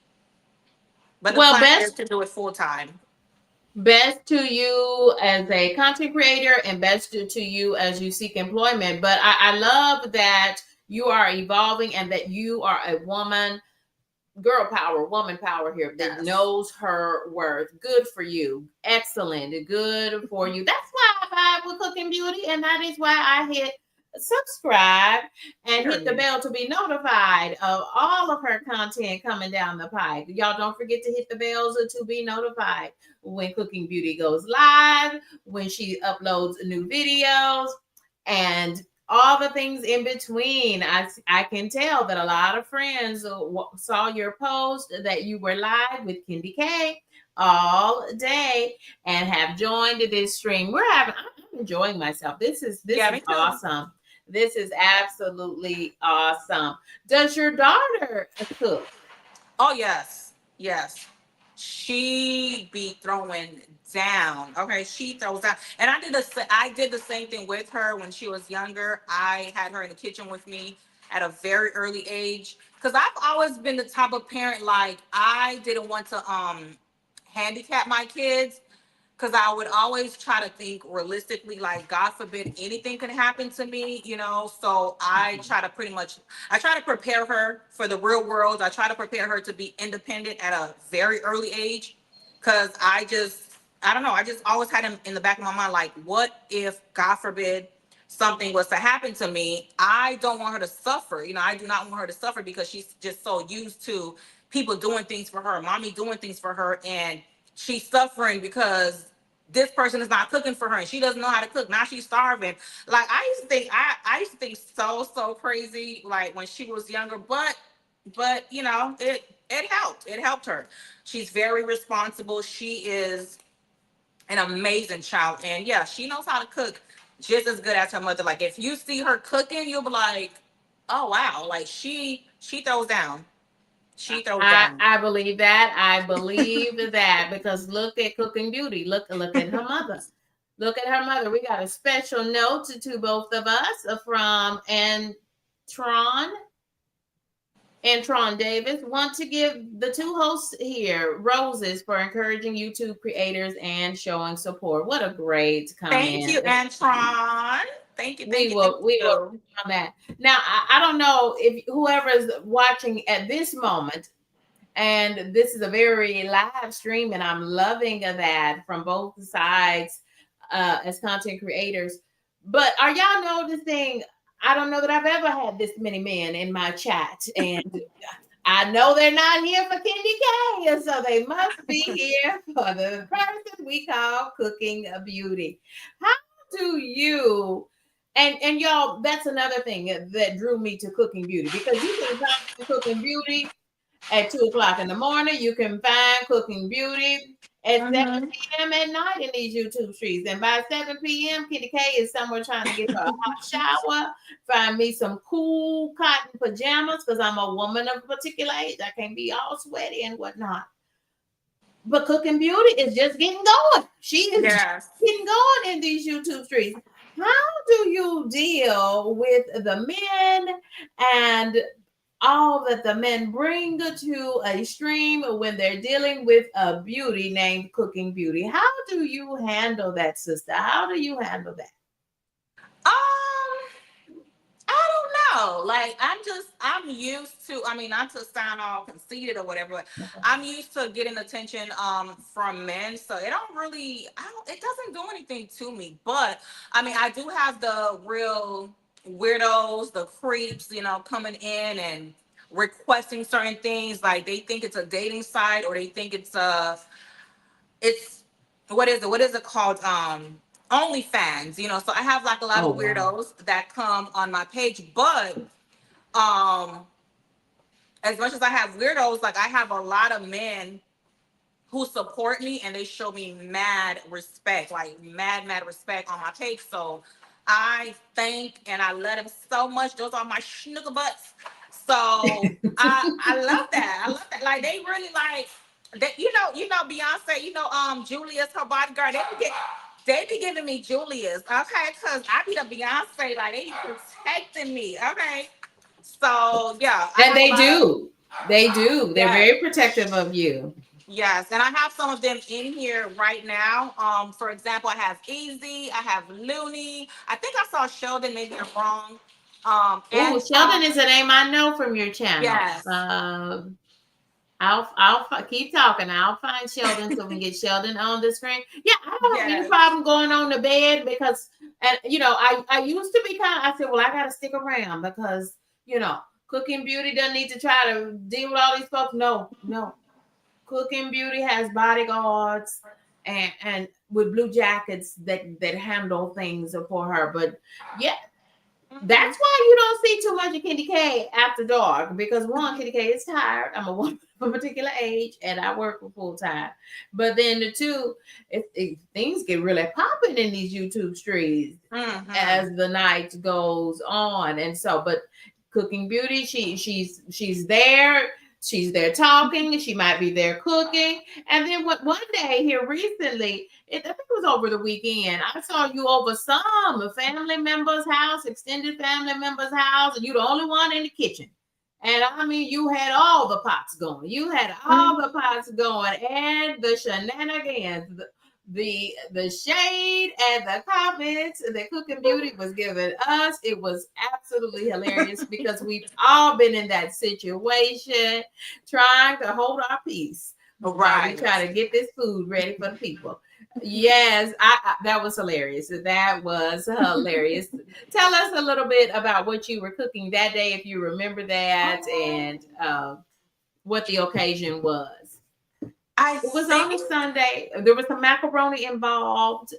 [SPEAKER 2] But the
[SPEAKER 1] Well,
[SPEAKER 2] plan is
[SPEAKER 1] best
[SPEAKER 2] to do it full time.
[SPEAKER 1] best to you as a content creator, and best to you as you seek employment. But I love that you are evolving and that you are a woman, girl power, woman power here, that
[SPEAKER 2] Yes.
[SPEAKER 1] knows her worth. Good for you. Excellent. Good for you. That's why I vibe with Cooking Beauty, and that is why I hit subscribe and hit the
[SPEAKER 2] Period.
[SPEAKER 1] bell to be notified of all of her content coming down the pipe. Y'all don't forget to hit the bells to be notified when Cooking Beauty goes live, when she uploads new videos, and all the things in between. I can tell that a lot of friends saw your post that you were live with KendyK all day and have joined this stream. I'm enjoying myself. This
[SPEAKER 2] Yeah,
[SPEAKER 1] is
[SPEAKER 2] me too.
[SPEAKER 1] awesome. This is absolutely awesome. Does your daughter cook?
[SPEAKER 2] Oh yes, yes. She be throwing down. Okay, she throws down. And I did the same thing with her when she was younger. I had her in the kitchen with me at a very early age because I've always been the type of parent like I didn't want to handicap my kids because I would always try to think realistically, like God forbid anything could happen to me. So I try to prepare her for the real world. I try to prepare her to be independent at a very early age, because I don't know, I just always had in the back of my mind, like, what if God forbid something was to happen to me? I don't want her to suffer. I do not want her to suffer because she's just so used to people doing things for her, mommy doing things for her, and she's suffering because this person is not cooking for her and she doesn't know how to cook. Now she's starving. Like I used to think so crazy, like when she was younger, but it helped. It helped her. She's very responsible. She is an amazing child. And yeah, she knows how to cook just as good as her mother. Like if you see her cooking, you'll be like, oh wow, like she throws down. She throws down.
[SPEAKER 1] I believe that. I believe that because look at Cooking Beauty. Look at her mother. Look at her mother. We got a special note to both of us from Antron Davis. Want to give the two hosts here roses for encouraging YouTube creators and showing support. What a great
[SPEAKER 2] Thank
[SPEAKER 1] comment.
[SPEAKER 2] you, Antron. Thank you, thank
[SPEAKER 1] We will
[SPEAKER 2] you.
[SPEAKER 1] on that. Now I don't know if whoever is watching at this moment, and this is a very live stream, and I'm loving that from both sides as content creators. But are y'all noticing? I don't know that I've ever had this many men in my chat, and I know they're not here for KendyK, so they must be here for the person we call Cooking Beauty. How do you? And y'all, that's another thing that drew me to Cooking Beauty, because you can talk to Cooking Beauty at 2 o'clock in the morning. You can find Cooking Beauty at 7
[SPEAKER 2] Mm-hmm.
[SPEAKER 1] p.m. at night in these YouTube streets. And by 7 p.m., Kitty K is somewhere trying to get her a hot shower, find me some cool cotton pajamas because I'm a woman of a particular age. I can't be all sweaty and whatnot. But Cooking Beauty is just getting going. She is just
[SPEAKER 2] Yes.
[SPEAKER 1] getting going in these YouTube streets. How do you deal with the men and all that the men bring to a stream when they're dealing with a beauty named Cooking Beauty? How do you handle that, sister? How do you handle that?
[SPEAKER 2] I don't know. Like I'm used to. I mean, not to sound all conceited or whatever, but I'm used to getting attention from men. So it don't really. I don't. It doesn't do anything to me. But I mean, I do have the real weirdos, the creeps, coming in and requesting certain things. Like they think it's a dating site, or they think it's what is it? What is it called? OnlyFans. So I have like a lot
[SPEAKER 1] Oh
[SPEAKER 2] of
[SPEAKER 1] wow.
[SPEAKER 2] weirdos that come on my page, but um, as much as I have weirdos, like I have a lot of men who support me and they show me mad respect, like mad respect on my page. So I thank and I love them so much. Those are my schnooker butts. So I love that. I love that. Like they really like that. Beyonce. Julia's her bodyguard. They be giving me Julia's, okay? Cause I be the Beyonce. Like they be protecting me, okay? So yeah, I
[SPEAKER 1] And
[SPEAKER 2] have a
[SPEAKER 1] they
[SPEAKER 2] lot of
[SPEAKER 1] do. They do. They're
[SPEAKER 2] yes.
[SPEAKER 1] very protective of you.
[SPEAKER 2] Yes, and I have some of them in here right now. For example, I have Easy, I have Looney. I think I saw Sheldon. Maybe I'm wrong.
[SPEAKER 1] Oh,
[SPEAKER 2] And
[SPEAKER 1] Sheldon is a name I know from your channel.
[SPEAKER 2] yes,
[SPEAKER 1] I'll keep talking. I'll find Sheldon so we can get Sheldon on the screen. Yeah, I don't have any
[SPEAKER 2] yes.
[SPEAKER 1] problem going on the bed because, and I used to be I said, well, I got to stick around because you know, Cooking Beauty doesn't need to try to deal with all these folks. No, no. Cooking Beauty has bodyguards and with blue jackets that handle things for her. But yeah,
[SPEAKER 2] Hmm.
[SPEAKER 1] that's why you don't see too much of Kendy K after dark because one, Kendy K is tired. I'm a woman of a particular age and I work for full time. But then the two, things get really popping in these YouTube streets
[SPEAKER 2] Hmm.
[SPEAKER 1] as the night goes on. And so, but Cooking Beauty, she's there. She's there talking. She might be there cooking. And then one day here recently, I think it was over the weekend, I saw you over some family member's house, extended family member's house, and you're the only one in the kitchen. And I mean, you had all the pots going. You had all the pots going, and the shenanigans, the shade and the comments that Cooking Beauty was giving us. It was absolutely hilarious because we've all been in that situation, trying to hold our peace while we
[SPEAKER 2] Right.
[SPEAKER 1] try to get this food ready for the people. Yes, I that was hilarious. That was hilarious. Tell us a little bit about what you were cooking that day, if you remember that,
[SPEAKER 2] Um,
[SPEAKER 1] and what the occasion was.
[SPEAKER 2] I
[SPEAKER 1] It was on
[SPEAKER 2] think.
[SPEAKER 1] a Sunday. There was some macaroni involved.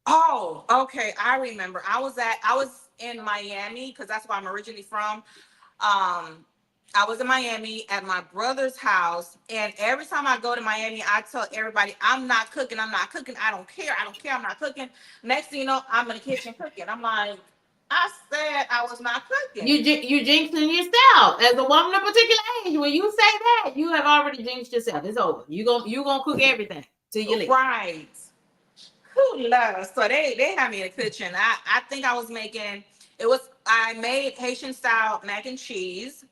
[SPEAKER 2] Oh, okay. I remember. I was in Miami because that's where I'm originally from. Um, I was in Miami at my brother's house, and every time I go to Miami, I tell everybody, I'm not cooking. I'm not cooking. I don't care. I don't care. I'm not cooking. Next thing you know, I'm in the kitchen cooking. I'm like, I said I was not cooking.
[SPEAKER 1] You jinxing yourself as a woman of particular age. When you say that, you have already jinxed yourself. It's over. You gonna cook everything till you leave.
[SPEAKER 2] Right. Who loves? So they had me in the kitchen. I think I was making I made Haitian style mac and cheese.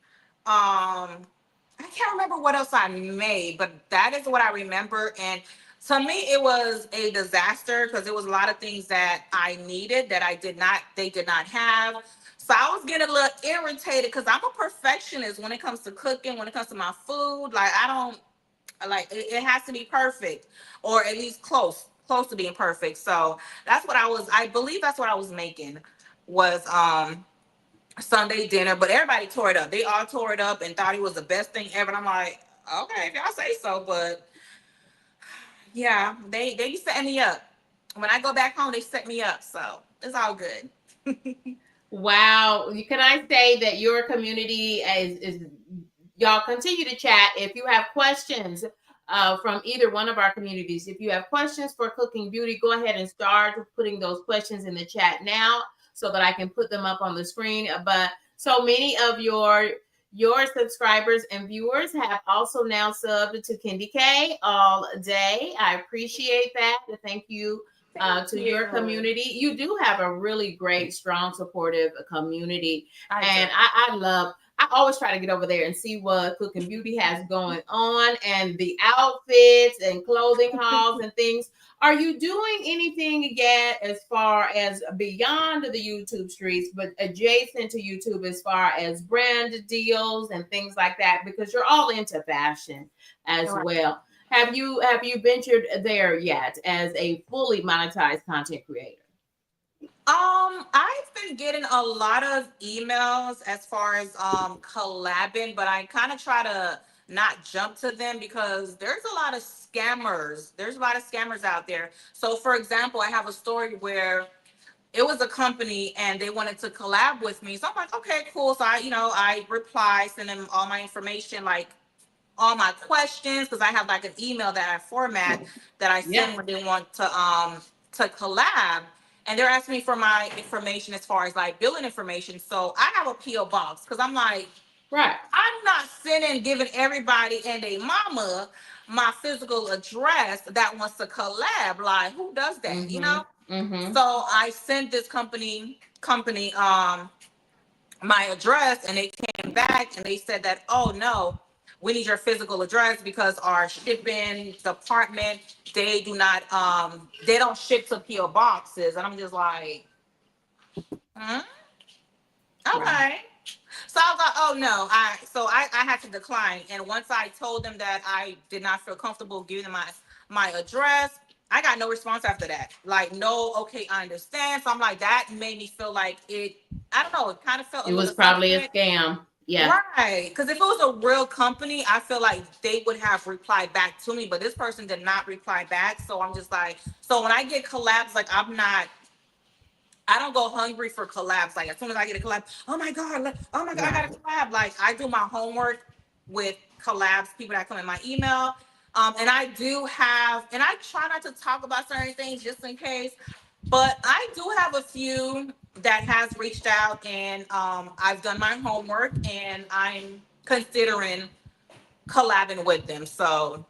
[SPEAKER 2] I can't remember what else I made, but that is what I remember. And to me, it was a disaster because it was a lot of things that I needed that they did not have. So I was getting a little irritated because I'm a perfectionist when it comes to cooking, when it comes to my food. Like I don't like it has to be perfect or at least close to being perfect. So I believe that's what I was making was Sunday dinner, but everybody tore it up. They all tore it up and thought it was the best thing ever. And I'm like, okay, if y'all say so, but yeah, they set me up. When I go back home, they set me up, so it's all good.
[SPEAKER 1] Wow. Can I say that your community is y'all continue to chat. If you have questions from either one of our communities, if you have questions for Cooking Beauty, go ahead and start putting those questions in the chat now so that I can put them up on the screen. But so many of your subscribers and viewers have also now subbed to KendyK all day. I appreciate that. Thank you
[SPEAKER 2] Thank
[SPEAKER 1] to your
[SPEAKER 2] you.
[SPEAKER 1] community. You do have a really great, strong, supportive community.
[SPEAKER 2] I do.
[SPEAKER 1] And I always try to get over there and see what Cooking Beauty has going on and the outfits and clothing hauls and things. Are you doing anything yet as far as beyond the YouTube streets, but adjacent to YouTube as far as brand deals and things like that? Because you're all into fashion as
[SPEAKER 2] Right.
[SPEAKER 1] well. Have you ventured there yet as a fully monetized content creator?
[SPEAKER 2] I've been getting a lot of emails as far as collabing, but I kind of try to not jump to them because there's a lot of scammers. There's a lot of scammers out there. So for example, I have a story where it was a company and they wanted to collab with me. So I'm like, okay, cool. So I reply, send them all my information, like all my questions, because I have like an email that I format that I
[SPEAKER 1] Yeah,
[SPEAKER 2] send when they want to collab. And they're asking me for my information as far as like billing information. So I have a PO box because I'm like,
[SPEAKER 1] right.
[SPEAKER 2] I'm not sending giving everybody and a mama my physical address that wants to collab. Like, who does that?
[SPEAKER 1] Mm-hmm. Mm-hmm.
[SPEAKER 2] So I sent this company my address, and they came back and they said that, oh no, we need your physical address because our shipping department, they don't ship to PO boxes. And I'm just like, hmm?
[SPEAKER 1] Right.
[SPEAKER 2] Okay. So I was like, oh no. I had to decline. And once I told them that I did not feel comfortable giving them my address, I got no response after that. Like, no, okay, I understand. So I'm like, that made me feel like I don't know, it kind of felt a
[SPEAKER 1] It was
[SPEAKER 2] little
[SPEAKER 1] probably a
[SPEAKER 2] suspect.
[SPEAKER 1] scam. Yeah.
[SPEAKER 2] Right. Because if it was a real company, I feel like they would have replied back to me, but this person did not reply back. So I'm just like, so when I get collabs, like I don't go hungry for collabs. Like as soon as I get a collab, oh my god, oh my god, I got
[SPEAKER 1] Right.
[SPEAKER 2] a collab. Like I do my homework with collabs, people that come in my email. And I do have, and I try not to talk about certain things just in case, but I do have a few that has reached out, and I've done my homework, and I'm considering collabing with them. So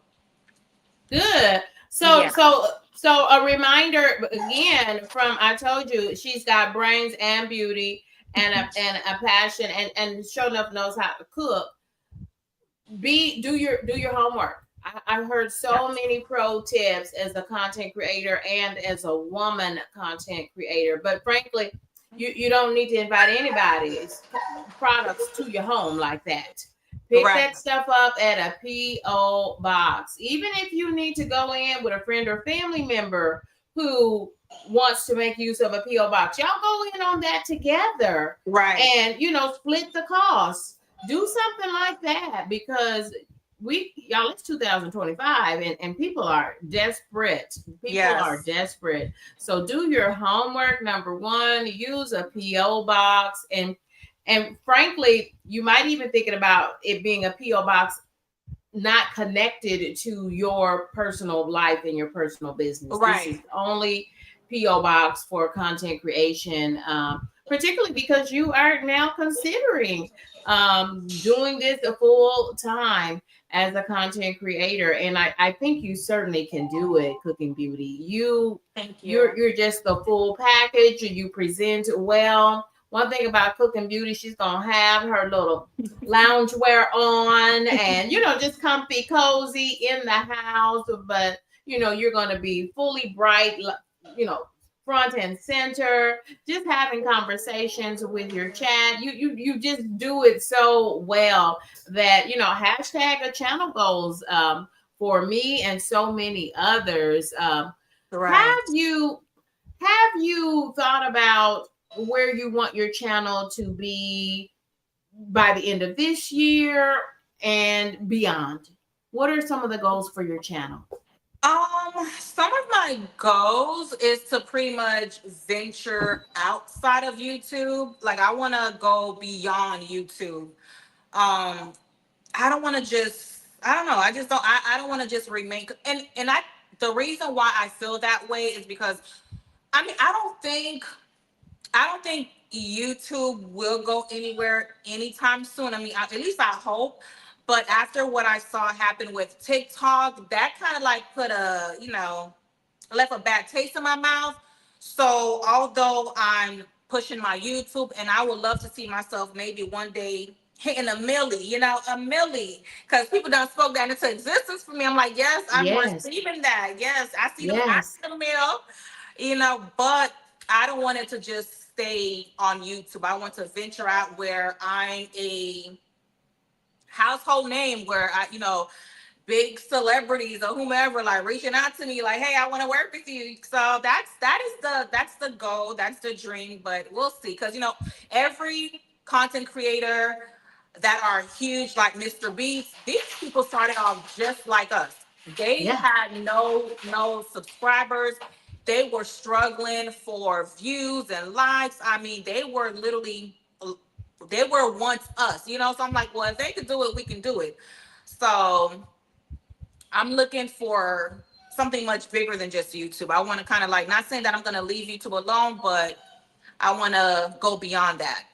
[SPEAKER 1] Good. So
[SPEAKER 2] yeah,
[SPEAKER 1] so so a reminder again from I told you she's got brains and beauty and a passion and sure enough knows how to cook. Do your homework. I heard
[SPEAKER 2] yeah,
[SPEAKER 1] so many pro tips as a content creator and as a woman content creator. But frankly, you don't need to invite anybody's products to your home like that. Pick
[SPEAKER 2] right,
[SPEAKER 1] that stuff up at a PO box. Even if you need to go in with a friend or family member who wants to make use of a PO box, y'all go in on that together
[SPEAKER 2] right,
[SPEAKER 1] and split the cost. Do something like that because y'all, it's 2025 and people are desperate. People are
[SPEAKER 2] yes,
[SPEAKER 1] desperate. So do your homework. Number one, use a PO box and frankly, you might even thinking about it being a PO box not connected to your personal life and your personal business. This is
[SPEAKER 2] right,
[SPEAKER 1] only PO box for content creation, particularly because you are now considering doing this a full time as a content creator. And I think you certainly can do it, Cooking Beauty.
[SPEAKER 2] thank you.
[SPEAKER 1] You're just the full package. You present well. One thing about Cooking Beauty, she's gonna have her little loungewear on and just comfy cozy in the house, but you're going to be fully bright, front and center, just having conversations with your chat. You just do it so well that hashtag a channel goals for me and so many others.
[SPEAKER 2] Right.
[SPEAKER 1] Have you thought about where you want your channel to be by the end of this year and beyond? What are some of the goals for your channel?
[SPEAKER 2] Some of my goals is to pretty much venture outside of YouTube. Like I want to go beyond YouTube. Um, I don't want to just, I don't know. I just don't, I don't want to just remain. The reason why I feel that way is because, I mean, I don't think YouTube will go anywhere anytime soon. I mean, at least I hope. But after what I saw happen with TikTok, that kind of like put a, left a bad taste in my mouth. So although I'm pushing my YouTube, and I would love to see myself maybe one day hitting a millie, a millie, because people done spoke that into existence for me. I'm like, yes, I'm
[SPEAKER 1] Yes.
[SPEAKER 2] receiving that. Yes, I
[SPEAKER 1] Yes.
[SPEAKER 2] see the mill, but I don't want it to just stay on YouTube. I want to venture out where I'm a household name, where big celebrities or whomever like reaching out to me like, hey, I want to work with you. So that's the goal, that's the dream, but we'll see. Because every content creator that are huge like Mr. Beast, these people started off just like us. They
[SPEAKER 1] Yeah.
[SPEAKER 2] had no subscribers. They were struggling for views and likes. I mean, they were once us, so I'm like, well, if they could do it, we can do it. So I'm looking for something much bigger than just YouTube. I want to kind of like, not saying that I'm going to leave YouTube alone, but I want to go beyond that.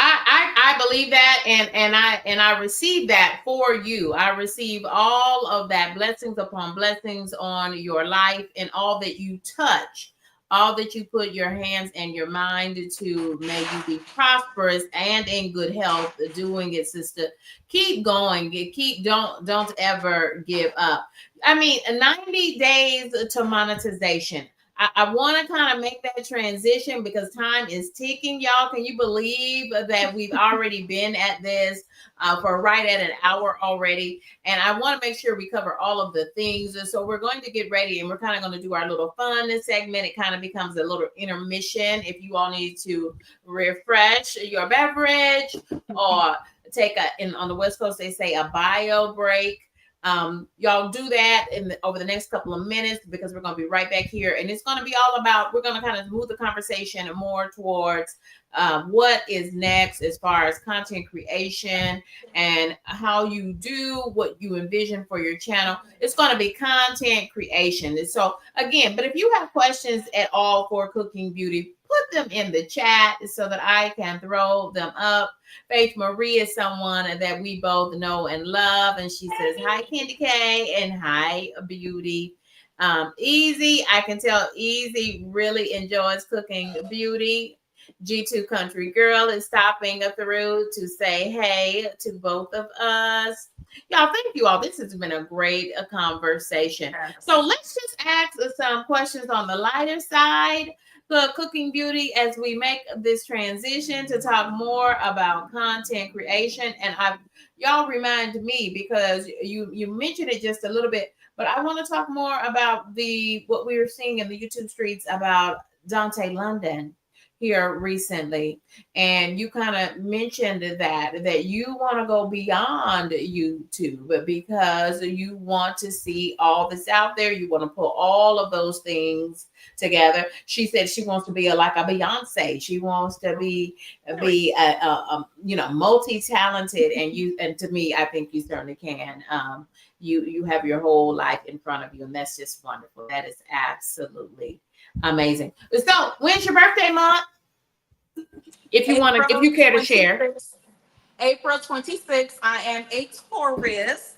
[SPEAKER 1] I believe that, and I receive that for you. I receive all of that, blessings upon blessings on your life, and all that you touch, all that you put your hands and your mind to. May you be prosperous and in good health doing it, sister. Keep going. Keep, don't ever give up. I mean, 90 days to monetization. I want to kind of make that transition because time is ticking, y'all. Can you believe that we've already been at this for right at an hour already? And I want to make sure we cover all of the things. And so we're going to get ready, and we're kind of going to do our little fun segment. It kind of becomes a little intermission if you all need to refresh your beverage or take on the West Coast, they say a bio break. Y'all do that over the next couple of minutes, because we're going to be right back here, and it's going to be all about, we're going to kind of move the conversation more towards what is next as far as content creation and how you do what you envision for your channel. It's going to be content creation. And so again, but if you have questions at all for Cooking Beauty, put them in the chat so that I can throw them up. Faith Marie is someone that we both know and love, and she says, hi, Candy K, and hi, Beauty. Easy, I can tell Easy really enjoys Cooking Beauty. G2 Country Girl is stopping through to say hey to both of us. Y'all, thank you all. This has been a great conversation. So let's just ask some questions on the lighter side. The Cooking Beauty, as we make this transition to talk more about content creation. And y'all remind me, because you mentioned it just a little bit, but I want to talk more about what we were seeing in the YouTube streets about Dante London here recently. And you kind of mentioned that you want to go beyond YouTube because you want to see all this out there. You want to put all of those things together. She said she wants to be like a Beyonce. She wants to be multi-talented, and to me, I think you certainly can. You have your whole life in front of you, and that's just wonderful. That is absolutely amazing. So, when's your birthday month? If you care to share.
[SPEAKER 2] April 26th. I am a Taurus.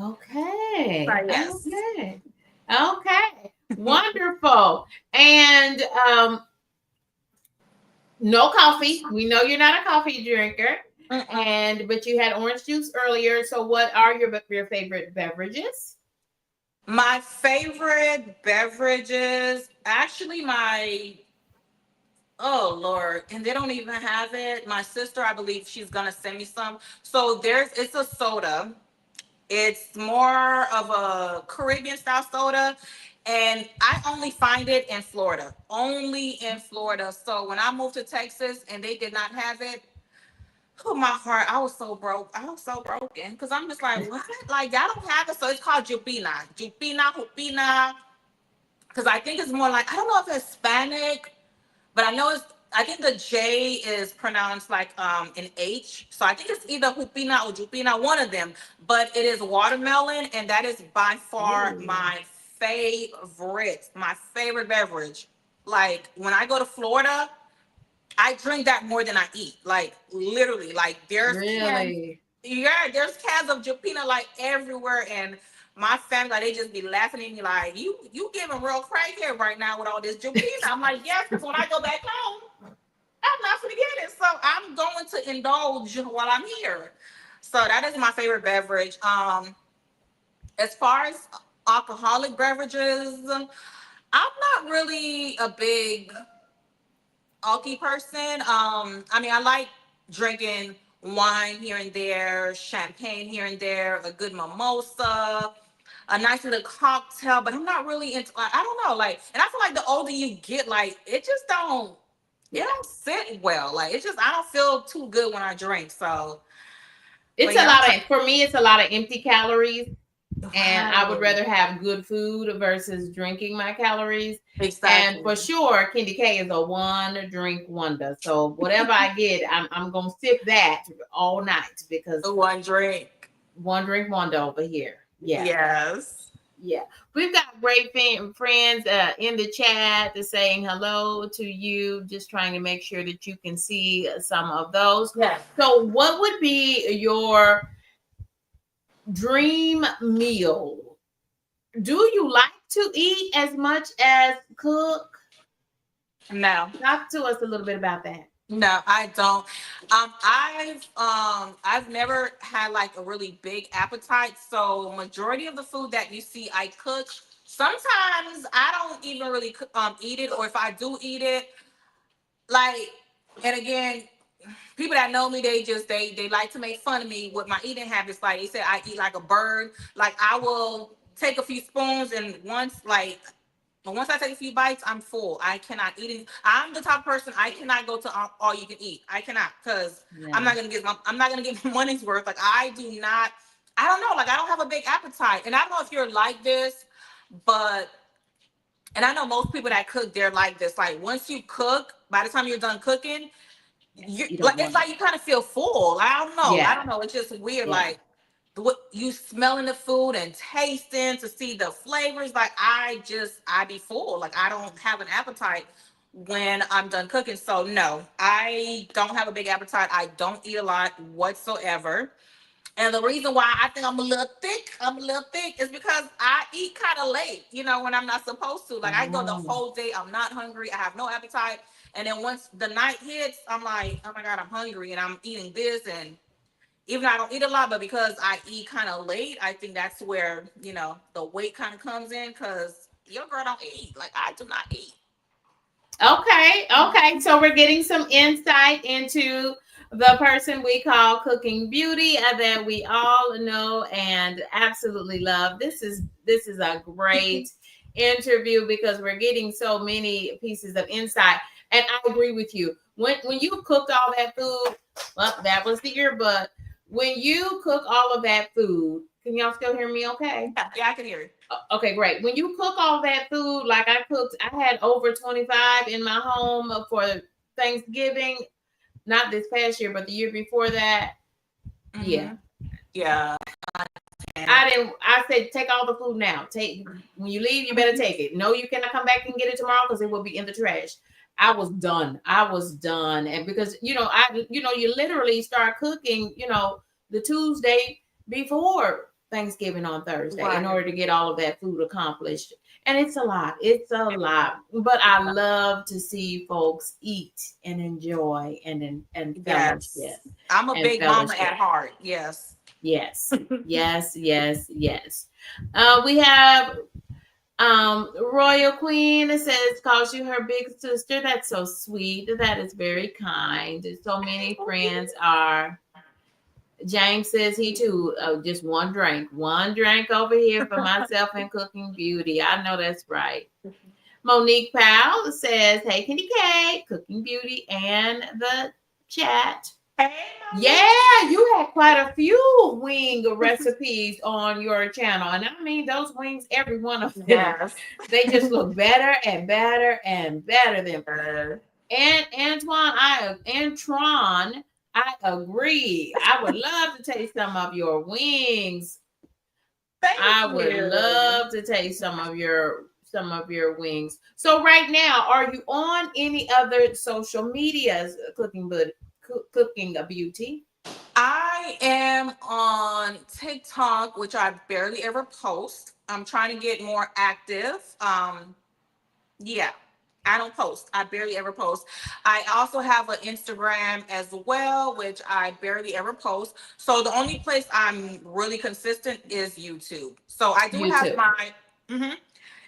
[SPEAKER 1] Okay.
[SPEAKER 2] Yes.
[SPEAKER 1] Okay. Wonderful. And no coffee. We know you're not a coffee drinker. But you had orange juice earlier. So what are your favorite beverages?
[SPEAKER 2] My favorite beverages, actually, oh Lord, and they don't even have it. My sister, I believe she's gonna send me some. So it's a soda. It's more of a Caribbean style soda. And I only find it in Florida. Only in Florida. So when I moved to Texas and they did not have it, oh my heart, I was so broke. I was so broken. Because I'm just like, what? Like, y'all don't have it. So it's called Jupina. Jupina. Because I think it's more like, I don't know if it's Hispanic, but I know I think the J is pronounced like an H. So I think it's either Hupina or Jupina, one of them. But it is watermelon, and that is by far
[SPEAKER 1] Ooh.
[SPEAKER 2] my favorite, my favorite beverage. Like when I go to Florida, I drink that more than I eat. Like literally, like there's cans.
[SPEAKER 1] Really?
[SPEAKER 2] Yeah, there's cans of Jupina like everywhere, and my family like, they just be laughing at me like, you giving real crackhead right now with all this Jupina. I'm like, yes, because when I go back home, I'm not gonna get it. So I'm going to indulge while I'm here. So that is my favorite beverage. As far as alcoholic beverages, I'm not really a big alky person. I mean, I like drinking wine here and there, champagne here and there, a good mimosa, a nice little cocktail, but I'm not really into, like, I don't know, like, and I feel like the older you get, like, it don't sit well. Like, it's just, I don't feel too good when I drink. So,
[SPEAKER 1] It's
[SPEAKER 2] but
[SPEAKER 1] a
[SPEAKER 2] yeah,
[SPEAKER 1] lot of, for me, it's a lot of empty calories. And I would
[SPEAKER 2] right.
[SPEAKER 1] rather have good food versus drinking my calories. And
[SPEAKER 2] Exactly.
[SPEAKER 1] for sure, KendyK is a one drink wonder. So whatever I get, I'm gonna sip that all night because
[SPEAKER 2] One drink.
[SPEAKER 1] one drink wonder over here. Yeah.
[SPEAKER 2] Yes.
[SPEAKER 1] Yeah, we've got great friends in the chat that's saying hello to you. Just trying to make sure that you can see some of those.
[SPEAKER 2] Yes.
[SPEAKER 1] So, what would be your dream meal? Do you like to eat as much as cook?
[SPEAKER 2] No.
[SPEAKER 1] Talk to us a little bit about that.
[SPEAKER 2] No, I don't. I've never had like a really big appetite. So majority of the food that you see I cook, sometimes I don't even really eat it, or if I do eat it, like, and again, people that know me, they like to make fun of me with my eating habits. Like they said, I eat like a bird. Like I will take a few spoons, and once I take a few bites, I'm full. I cannot eat it. I'm the type of person, I cannot go to all you can eat. I cannot, because
[SPEAKER 1] Yeah.
[SPEAKER 2] I'm not gonna get my money's worth. Like I do not. I don't know. Like I don't have a big appetite, and I don't know if you're like this, but and I know most people that cook, they're like this. Like once you cook, by the time you're done cooking, you
[SPEAKER 1] You don't
[SPEAKER 2] like it's
[SPEAKER 1] want it.
[SPEAKER 2] like you kind of feel full. I don't know. I
[SPEAKER 1] Yeah.
[SPEAKER 2] don't know. It's just weird.
[SPEAKER 1] Yeah.
[SPEAKER 2] Like what you smelling the food and tasting to see the flavors. Like I be full. Like I don't have an appetite when I'm done cooking. So no, I don't have a big appetite. I don't eat a lot whatsoever. And the reason why I think I'm a little thick is because I eat kind of late, when I'm not supposed to. Like I go the
[SPEAKER 1] Oh.
[SPEAKER 2] whole day, I'm not hungry, I have no appetite. And then once the night hits, I'm like, oh my God, I'm hungry and I'm eating this. And even though I don't eat a lot, but because I eat kind of late, I think that's where, the weight kind of comes in, because your girl don't eat. Like I do not eat.
[SPEAKER 1] Okay, okay. So we're getting some insight into the person we call Cooking Beauty that we all know and absolutely love. This is a great interview because we're getting so many pieces of insight. And I agree with you. When you cooked all that food, well, that was the earbud. When you cook all of that food, can y'all still hear me okay?
[SPEAKER 2] Yeah, yeah, I can hear it.
[SPEAKER 1] Okay, great. When you cook all that food, like I had over 25 in my home for Thanksgiving, not this past year, but the year before that. Yeah.
[SPEAKER 2] Mm-hmm. Yeah.
[SPEAKER 1] I said, take all the food now. When you leave, you better take it. No, you cannot come back and get it tomorrow because it will be in the trash. I was done. I was done. And because, you literally start cooking, the Tuesday before Thanksgiving on Thursday in
[SPEAKER 2] Right.
[SPEAKER 1] order to get all of that food accomplished. And it's a lot. It's a lot. But I love to see folks eat and enjoy and fellowship
[SPEAKER 2] Yes. I'm a
[SPEAKER 1] and
[SPEAKER 2] big mama
[SPEAKER 1] fellowship.
[SPEAKER 2] at heart. Yes.
[SPEAKER 1] Yes, yes, yes, yes. We have Royal Queen that says calls you her big sister. That's so sweet. That is very kind. So many friends are. James says he too. Just one drink over here for myself and Cooking Beauty. I know that's right. Monique Powell says, "Hey, Kendy K, Cooking Beauty, and the chat."
[SPEAKER 2] Hey,
[SPEAKER 1] Yeah, you had quite a few wing recipes on your channel. And I mean those wings, every one of them.
[SPEAKER 2] yes.
[SPEAKER 1] They just look better and better and better than And Antron, I agree. I would love to taste some of your wings.
[SPEAKER 2] Thank
[SPEAKER 1] I would
[SPEAKER 2] you.
[SPEAKER 1] love to taste some of your wings. So right now, are you on any other social medias, cooking a beauty?
[SPEAKER 2] I am on TikTok, which I barely ever post. I'm trying to get more active. Yeah, I don't post. I barely ever post. I also have an Instagram as well, which I barely ever post. So the only place I'm really consistent is YouTube. So I do have
[SPEAKER 1] YouTube.
[SPEAKER 2] my, mhm.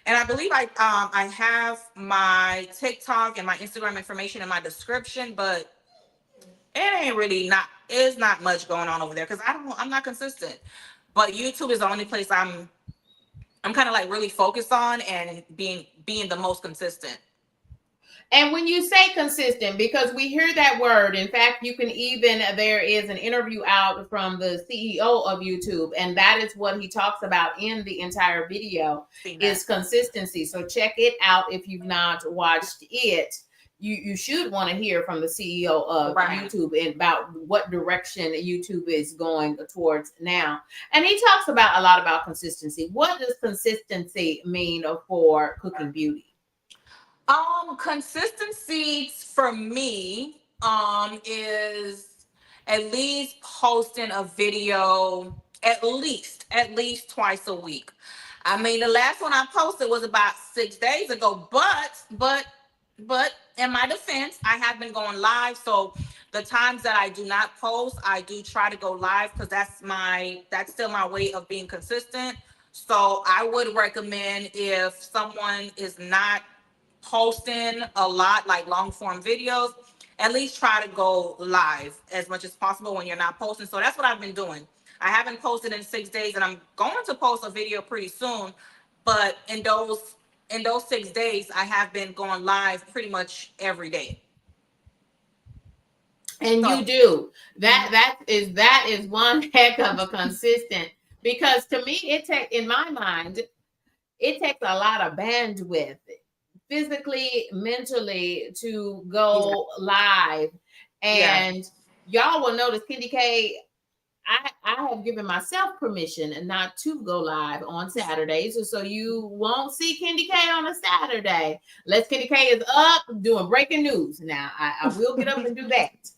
[SPEAKER 2] And I believe I have my TikTok and my Instagram information in my description, but it ain't really not. It's not much going on over there because I'm not consistent. But YouTube is the only place I'm kind of like really focused on and being the most consistent.
[SPEAKER 1] And when you say consistent, because we hear that word, in fact, you can even, there is an interview out from the CEO of YouTube, and that is what he talks about in the entire video
[SPEAKER 2] Seen that.
[SPEAKER 1] is consistency. So check it out if you've not watched it. You should want to hear from the CEO of
[SPEAKER 2] Right.
[SPEAKER 1] YouTube and about what direction YouTube is going towards now. And he talks about a lot about consistency. What does consistency mean for Cooking Beauty?
[SPEAKER 2] Consistency for me, is at least posting a video at least twice a week. I mean, the last one I posted was about 6 days ago, but in my defense, I have been going live. So the times that I do not post, I do try to go live because that's still my way of being consistent. So I would recommend if someone is not posting a lot like long form videos, at least try to go live as much as possible when you're not posting. So that's what I've been doing. I haven't posted in 6 days and I'm going to post a video pretty soon. But in those 6 days, I have been going live pretty much every day.
[SPEAKER 1] And you
[SPEAKER 2] So
[SPEAKER 1] do that.
[SPEAKER 2] mhm,
[SPEAKER 1] That is one heck of a consistent, because to me it takes, in my mind, it takes a lot of bandwidth, physically, mentally, to
[SPEAKER 2] yeah,
[SPEAKER 1] go live.
[SPEAKER 2] yeah.
[SPEAKER 1] And y'all will notice Kendy K, I have given myself permission and not to go live on Saturdays. So you won't see Kendy K on a Saturday. Unless Kendy K is up doing breaking news. Now I will get up and do that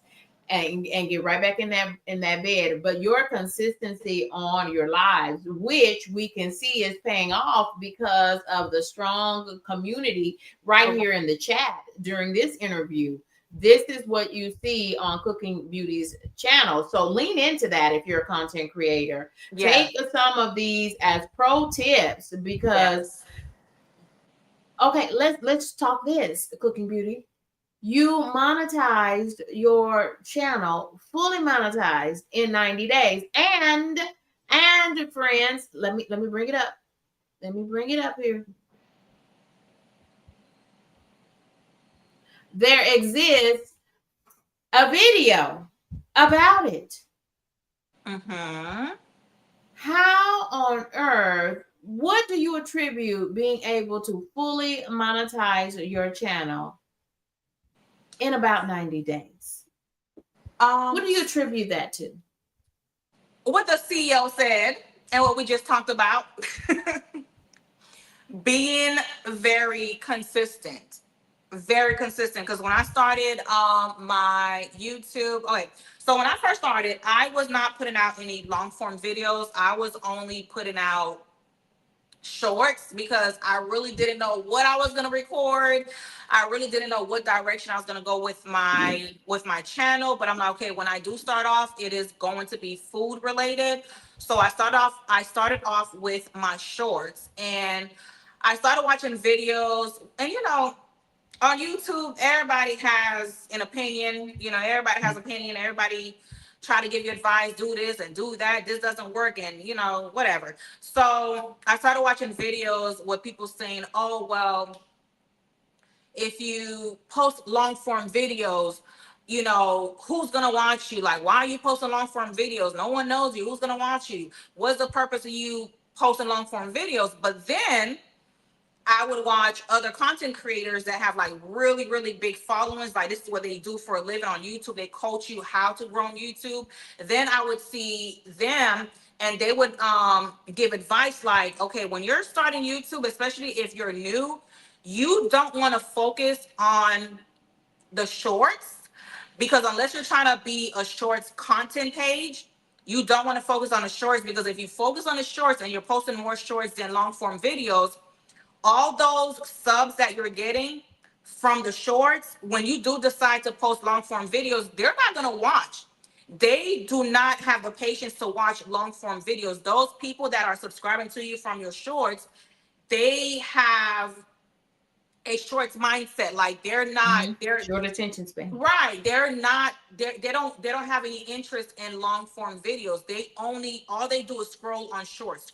[SPEAKER 1] and get right back in that bed. But your consistency on your lives, which we can see is paying off because of the strong community right
[SPEAKER 2] Okay.
[SPEAKER 1] here in the chat during this interview. This is what you see on Cooking Beauty's channel. So lean into that if you're a content creator.
[SPEAKER 2] Yeah.
[SPEAKER 1] Take some of these as pro tips because
[SPEAKER 2] Yes.
[SPEAKER 1] okay, let's talk this, Cooking Beauty. You monetized your channel, fully monetized in 90 days. And friends, let me bring it up. Let me bring it up here. There exists a video about it.
[SPEAKER 2] Mm-hmm.
[SPEAKER 1] How on earth, what do you attribute being able to fully monetize your channel in about 90 days? What
[SPEAKER 2] Um,
[SPEAKER 1] do you attribute that to?
[SPEAKER 2] what the CEO said and what we just talked about, being very consistent, very consistent. Because when I started my YouTube, okay, so when I first started, I was not putting out any long form videos. I was only putting out shorts because I really didn't know what I was gonna record. I really didn't know what direction I was gonna go with my channel. But I'm like, okay, when I do start off, it is going to be food related. So I started off with my shorts and I started watching videos. And on YouTube, everybody has an opinion. Everybody has opinion. Everybody try to give you advice, do this and do that. This doesn't work, and whatever. So I started watching videos with people saying, "Oh well, if you post long form videos, who's gonna watch you? Like, why are you posting long form videos? No one knows you. Who's gonna watch you? What's the purpose of you posting long form videos?" But then I would watch other content creators that have like really, really big followings. Like this is what they do for a living on YouTube. They coach you how to grow on YouTube. Then I would see them and they would give advice like, okay, when you're starting YouTube, especially if you're new, you don't want to focus on the shorts, because unless you're trying to be a shorts content page, you don't want to focus on the shorts, because if you focus on the shorts and you're posting more shorts than long form videos, all those subs that you're getting from the shorts, when you do decide to post long form videos, they're not going to watch. They do not have the patience to watch long form videos. Those people that are subscribing to you from your shorts, they have a shorts mindset. Like they're
[SPEAKER 1] Short attention span.
[SPEAKER 2] right. They don't have any interest in long form videos. All they do is scroll on shorts.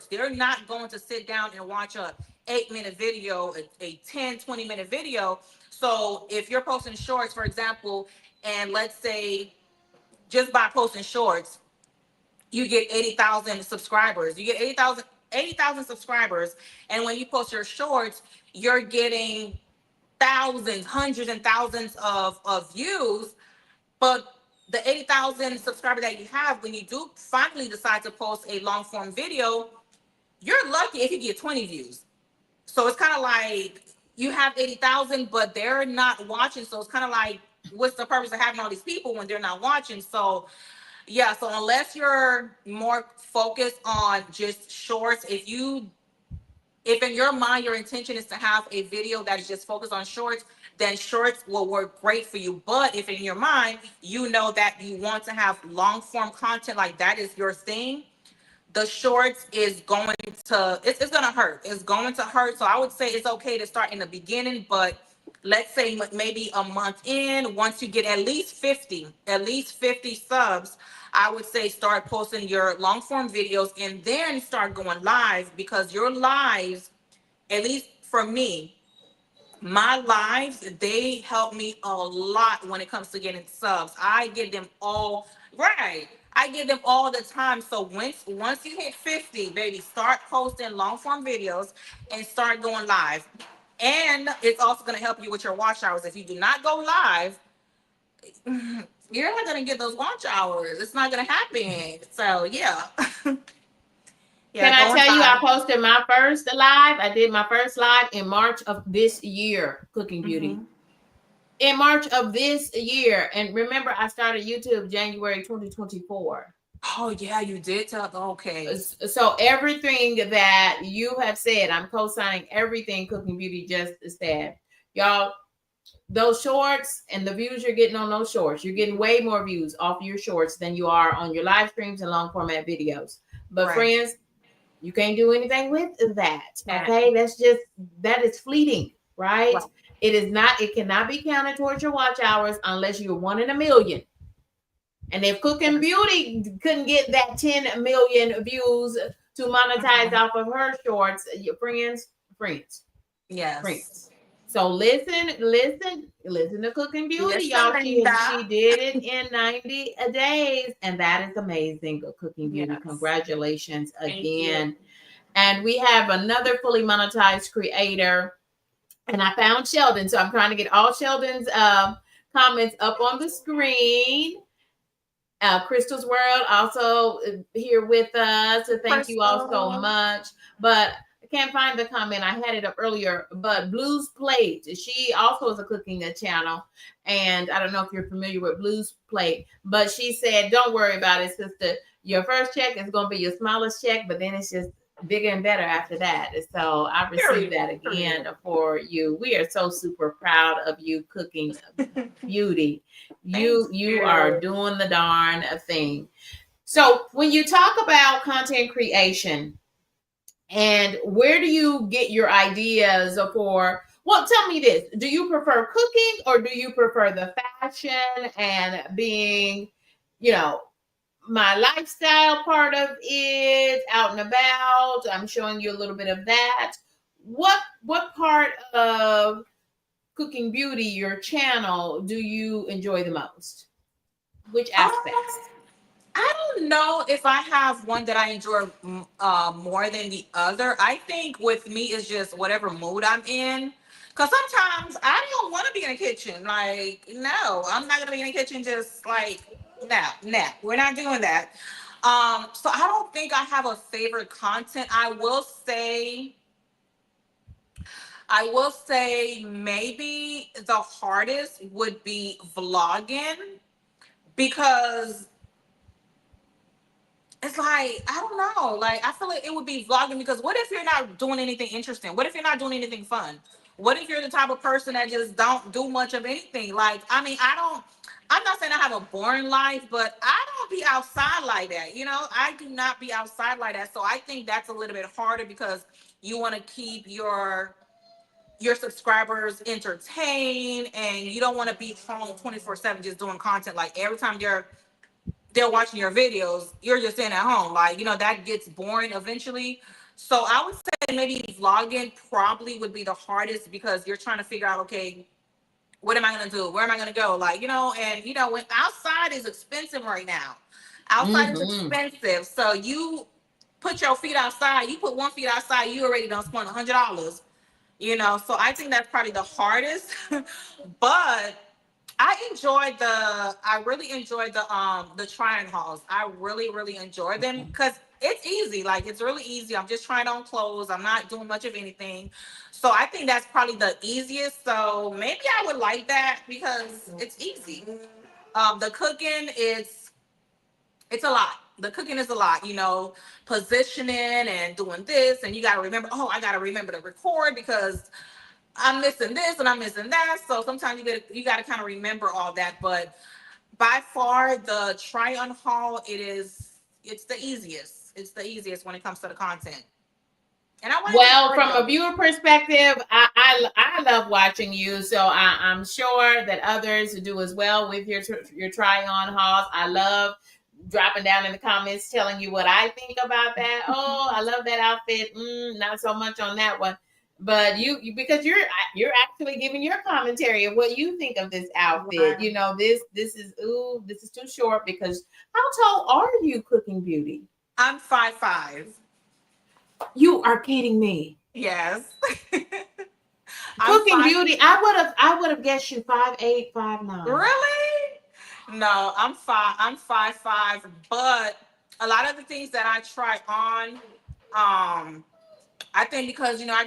[SPEAKER 2] They're not going to sit down and watch a 8 minute video, a 10-20 minute video. So if you're posting shorts, for example, and let's say just by posting shorts, you get 80,000 subscribers. You get 80,000 subscribers. And when you post your shorts, you're getting thousands, hundreds and thousands of views. But the 80,000 subscribers that you have, when you do finally decide to post a long form video, you're lucky if you get 20 views. So it's kind of like you have 80,000, but they're not watching. So it's kind of like, what's the purpose of having all these people when they're not watching? So yeah, so unless you're more focused on just shorts, if in your mind your intention is to have a video that is just focused on shorts, then shorts will work great for you. But if in your mind you know that you want to have long form content, like that is your thing, the shorts is going to it's going to hurt. It's going to hurt. So I would say it's okay to start in the beginning, but let's say maybe a month in, once you get at least 50 subs, I would say start posting your long form videos and then start going live, because your lives, at least for me, my lives, they help me a lot when it comes to getting subs. I get them all right. I get them all the time. So once you hit 50, baby, start posting long form videos and start going live. And it's also going to help you with your watch hours. If you do not go live, you're not going to get those watch hours. It's not going to happen. So yeah.
[SPEAKER 1] Can
[SPEAKER 2] Yeah,
[SPEAKER 1] I
[SPEAKER 2] going
[SPEAKER 1] tell you, I
[SPEAKER 2] live.
[SPEAKER 1] posted my first live. I did my first live in March of this year, Cooking Beauty.
[SPEAKER 2] Mhm.
[SPEAKER 1] In March of this year. And remember, I started YouTube January 2024.
[SPEAKER 2] Oh yeah, you did tell. Okay.
[SPEAKER 1] So everything that you have said, I'm co-signing everything Cooking Beauty just said. Y'all, those shorts and the views you're getting on those shorts, you're getting way more views off your shorts than you are on your live streams and long format videos. But
[SPEAKER 2] Right.
[SPEAKER 1] friends, you can't do anything with that.
[SPEAKER 2] Yeah.
[SPEAKER 1] Okay. That is fleeting, right?
[SPEAKER 2] Right.
[SPEAKER 1] It cannot be counted towards your watch hours unless you're 1 in a million. And if Cooking
[SPEAKER 2] Yes.
[SPEAKER 1] Beauty couldn't get that 10 million views to monetize
[SPEAKER 2] Mhm.
[SPEAKER 1] off of her shorts, your friends.
[SPEAKER 2] Yes.
[SPEAKER 1] So listen to Cooking Beauty,
[SPEAKER 2] Listen,
[SPEAKER 1] y'all. She
[SPEAKER 2] Linda.
[SPEAKER 1] did it in 90 days, and that is amazing. Cooking Beauty,
[SPEAKER 2] Yes.
[SPEAKER 1] congratulations
[SPEAKER 2] Thank you.
[SPEAKER 1] again. And we have another fully monetized creator, and I found Sheldon, so I'm trying to get all Sheldon's comments up on the screen. Crystal's World also here with us. So thank you all so
[SPEAKER 2] Crystal.
[SPEAKER 1] much. But I can't find the comment. I had it up earlier. But Blues Plate, she also is a cooking channel. And I don't know if you're familiar with Blues Plate, but she said, don't worry about it, sister. Your first check is going to be your smallest check, but then it's just bigger and better after that. So I received
[SPEAKER 2] Period.
[SPEAKER 1] that again
[SPEAKER 2] Period.
[SPEAKER 1] for you. We are so super proud of you, Cooking Beauty.
[SPEAKER 2] Thank
[SPEAKER 1] You are
[SPEAKER 2] you.
[SPEAKER 1] doing the darn thing. So when you talk about content creation, and where do you get your ideas for? Well, tell me this: do you prefer cooking or do you prefer the fashion and being, you know, my lifestyle part of it, out and about? I'm showing you a little bit of that. What part of Cooking Beauty, your channel, do you enjoy the most? Which
[SPEAKER 2] Um,
[SPEAKER 1] aspects?
[SPEAKER 2] I don't know if I have one that I enjoy more than the other. I think with me it's just whatever mood I'm in. Cause sometimes I don't want to be in the kitchen. Like, no, I'm not gonna be in the kitchen. Just like, no, we're not doing that. So I don't think I have a favorite content. I will say maybe the hardest would be vlogging because it's like I don't know. Like I feel like it would be vlogging because what if you're not doing anything interesting? What if you're not doing anything fun? What if you're the type of person that just don't do much of anything? Like I mean, I don't. I'm not saying I have a boring life, but I don't be outside like that. You know, I do not be outside like that. So I think that's a little bit harder because you want to keep your subscribers entertained and you don't want to be home 24/7 just doing content. Like every time they're watching your videos, you're just sitting at home. Like, that gets boring eventually. So I would say maybe vlogging probably would be the hardest because you're trying to figure out, okay, what am I going to do? Where am I going to go? Like, when outside is expensive right now, outside is
[SPEAKER 1] Mm-hmm.
[SPEAKER 2] expensive. So you put your feet outside, you put one feet outside, you already done spend $100. So I think that's probably the hardest. But I really enjoyed the trying hauls. I really, really enjoy them
[SPEAKER 1] Okay.
[SPEAKER 2] because it's easy. Like it's really easy. I'm just trying on clothes. I'm not doing much of anything. So I think that's probably the easiest. So maybe I would like that because it's easy. The cooking is it's a lot. The cooking is a lot, positioning and doing this, and you gotta remember, oh, I gotta remember to record because I'm missing this and I'm missing that. So sometimes you gotta kind of remember all that. But by far the try on haul, it's the easiest. It's the easiest when it comes to the content. And I want to
[SPEAKER 1] Well,
[SPEAKER 2] enjoy
[SPEAKER 1] from a
[SPEAKER 2] them.
[SPEAKER 1] viewer perspective, I love watching you, so I'm sure that others do as well with your try on hauls. I love dropping down in the comments telling you what I think about that. Oh, I love that outfit. Not so much on that one, but because you're actually giving your commentary of what you think of this outfit.
[SPEAKER 2] Right.
[SPEAKER 1] This is too short because how tall are you, Cooking Beauty?
[SPEAKER 2] I'm 5'5".
[SPEAKER 1] You are kidding me.
[SPEAKER 2] Yes. I'm
[SPEAKER 1] Cooking
[SPEAKER 2] five.
[SPEAKER 1] Beauty, I would have guessed you 5'8", 5'9".
[SPEAKER 2] Really? No, I'm 5. I'm 5'5". But a lot of the things that I try on, I think because I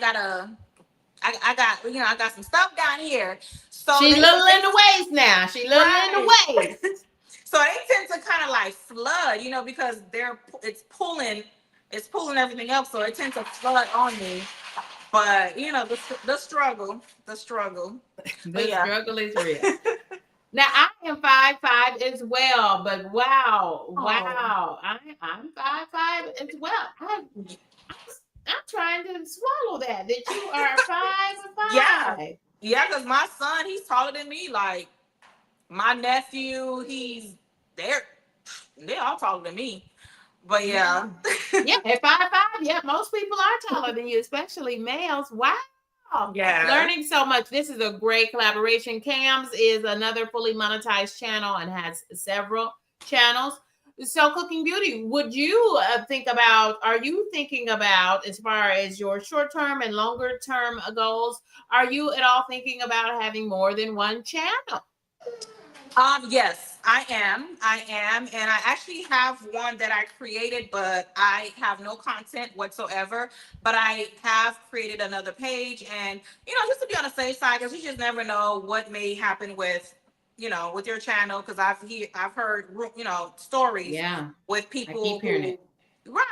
[SPEAKER 2] got some stuff down here. So
[SPEAKER 1] She little
[SPEAKER 2] they
[SPEAKER 1] in the waist now. She little in
[SPEAKER 2] right.
[SPEAKER 1] the waist.
[SPEAKER 2] So they tend to kind of like flood, because it's pulling everything up, so it tends to flood on me. But the struggle. But
[SPEAKER 1] The
[SPEAKER 2] yeah.
[SPEAKER 1] struggle is real. Now I am 5'5" as well, but wow,
[SPEAKER 2] Oh,
[SPEAKER 1] wow, I'm 5'5" as well. I'm trying to swallow that you are
[SPEAKER 2] yeah,
[SPEAKER 1] 5'5".
[SPEAKER 2] yeah. Because my son, he's taller than me. Like my nephew, they're all taller than me. But yeah.
[SPEAKER 1] Yeah. Yeah, at 5'5", yeah, most people are taller than you, especially males. Wow.
[SPEAKER 2] Yeah.
[SPEAKER 1] Learning so much. This is a great collaboration. Cams is another fully monetized channel and has several channels. So, Cooking Beauty, are you thinking about, as far as your short term and longer term goals, are you at all thinking about having more than one channel?
[SPEAKER 2] Yes, I am. I am. And I actually have one that I created, but I have no content whatsoever. But I have created another page. And, just to be on the safe side, because you just never know what may happen with your channel. Because I've heard, stories
[SPEAKER 1] Yeah,
[SPEAKER 2] with
[SPEAKER 1] I
[SPEAKER 2] people
[SPEAKER 1] keep hearing
[SPEAKER 2] who,
[SPEAKER 1] it.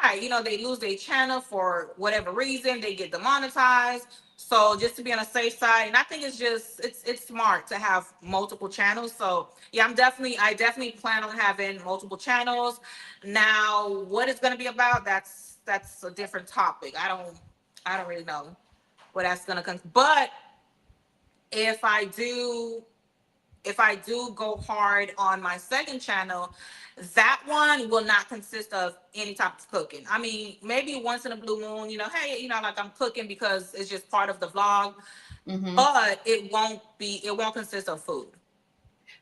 [SPEAKER 2] right, they lose their channel for whatever reason, they get demonetized. So just to be on a safe side, and I think it's smart to have multiple channels. So yeah, I definitely plan on having multiple channels. Now, what it's gonna be about, that's a different topic. I don't really know what that's gonna come. But if I do if I do go hard on my second channel, that one will not consist of any type of cooking. I mean, maybe once in a blue moon, hey, like I'm cooking because it's just part of the vlog,
[SPEAKER 1] Mm-hmm.
[SPEAKER 2] but it won't consist of food.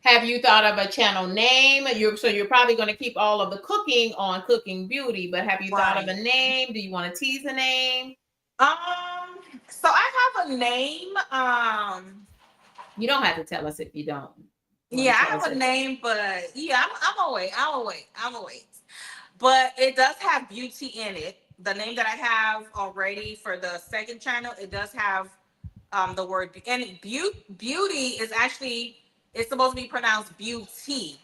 [SPEAKER 1] Have you thought of a channel name? You're probably going to keep all of the cooking on Cooking Beauty, but have you thought of a
[SPEAKER 2] Right.
[SPEAKER 1] name? Do you want to tease a name?
[SPEAKER 2] So I have a name.
[SPEAKER 1] You don't have to tell us if you don't want
[SPEAKER 2] Yeah,
[SPEAKER 1] to
[SPEAKER 2] I
[SPEAKER 1] tell us
[SPEAKER 2] have a
[SPEAKER 1] it.
[SPEAKER 2] name, but yeah, I'm gonna wait. I'm gonna wait. I'm gonna wait. But it does have beauty in it. The name that I have already for the second channel, it does have the word and beauty is actually, it's supposed to be pronounced beauty.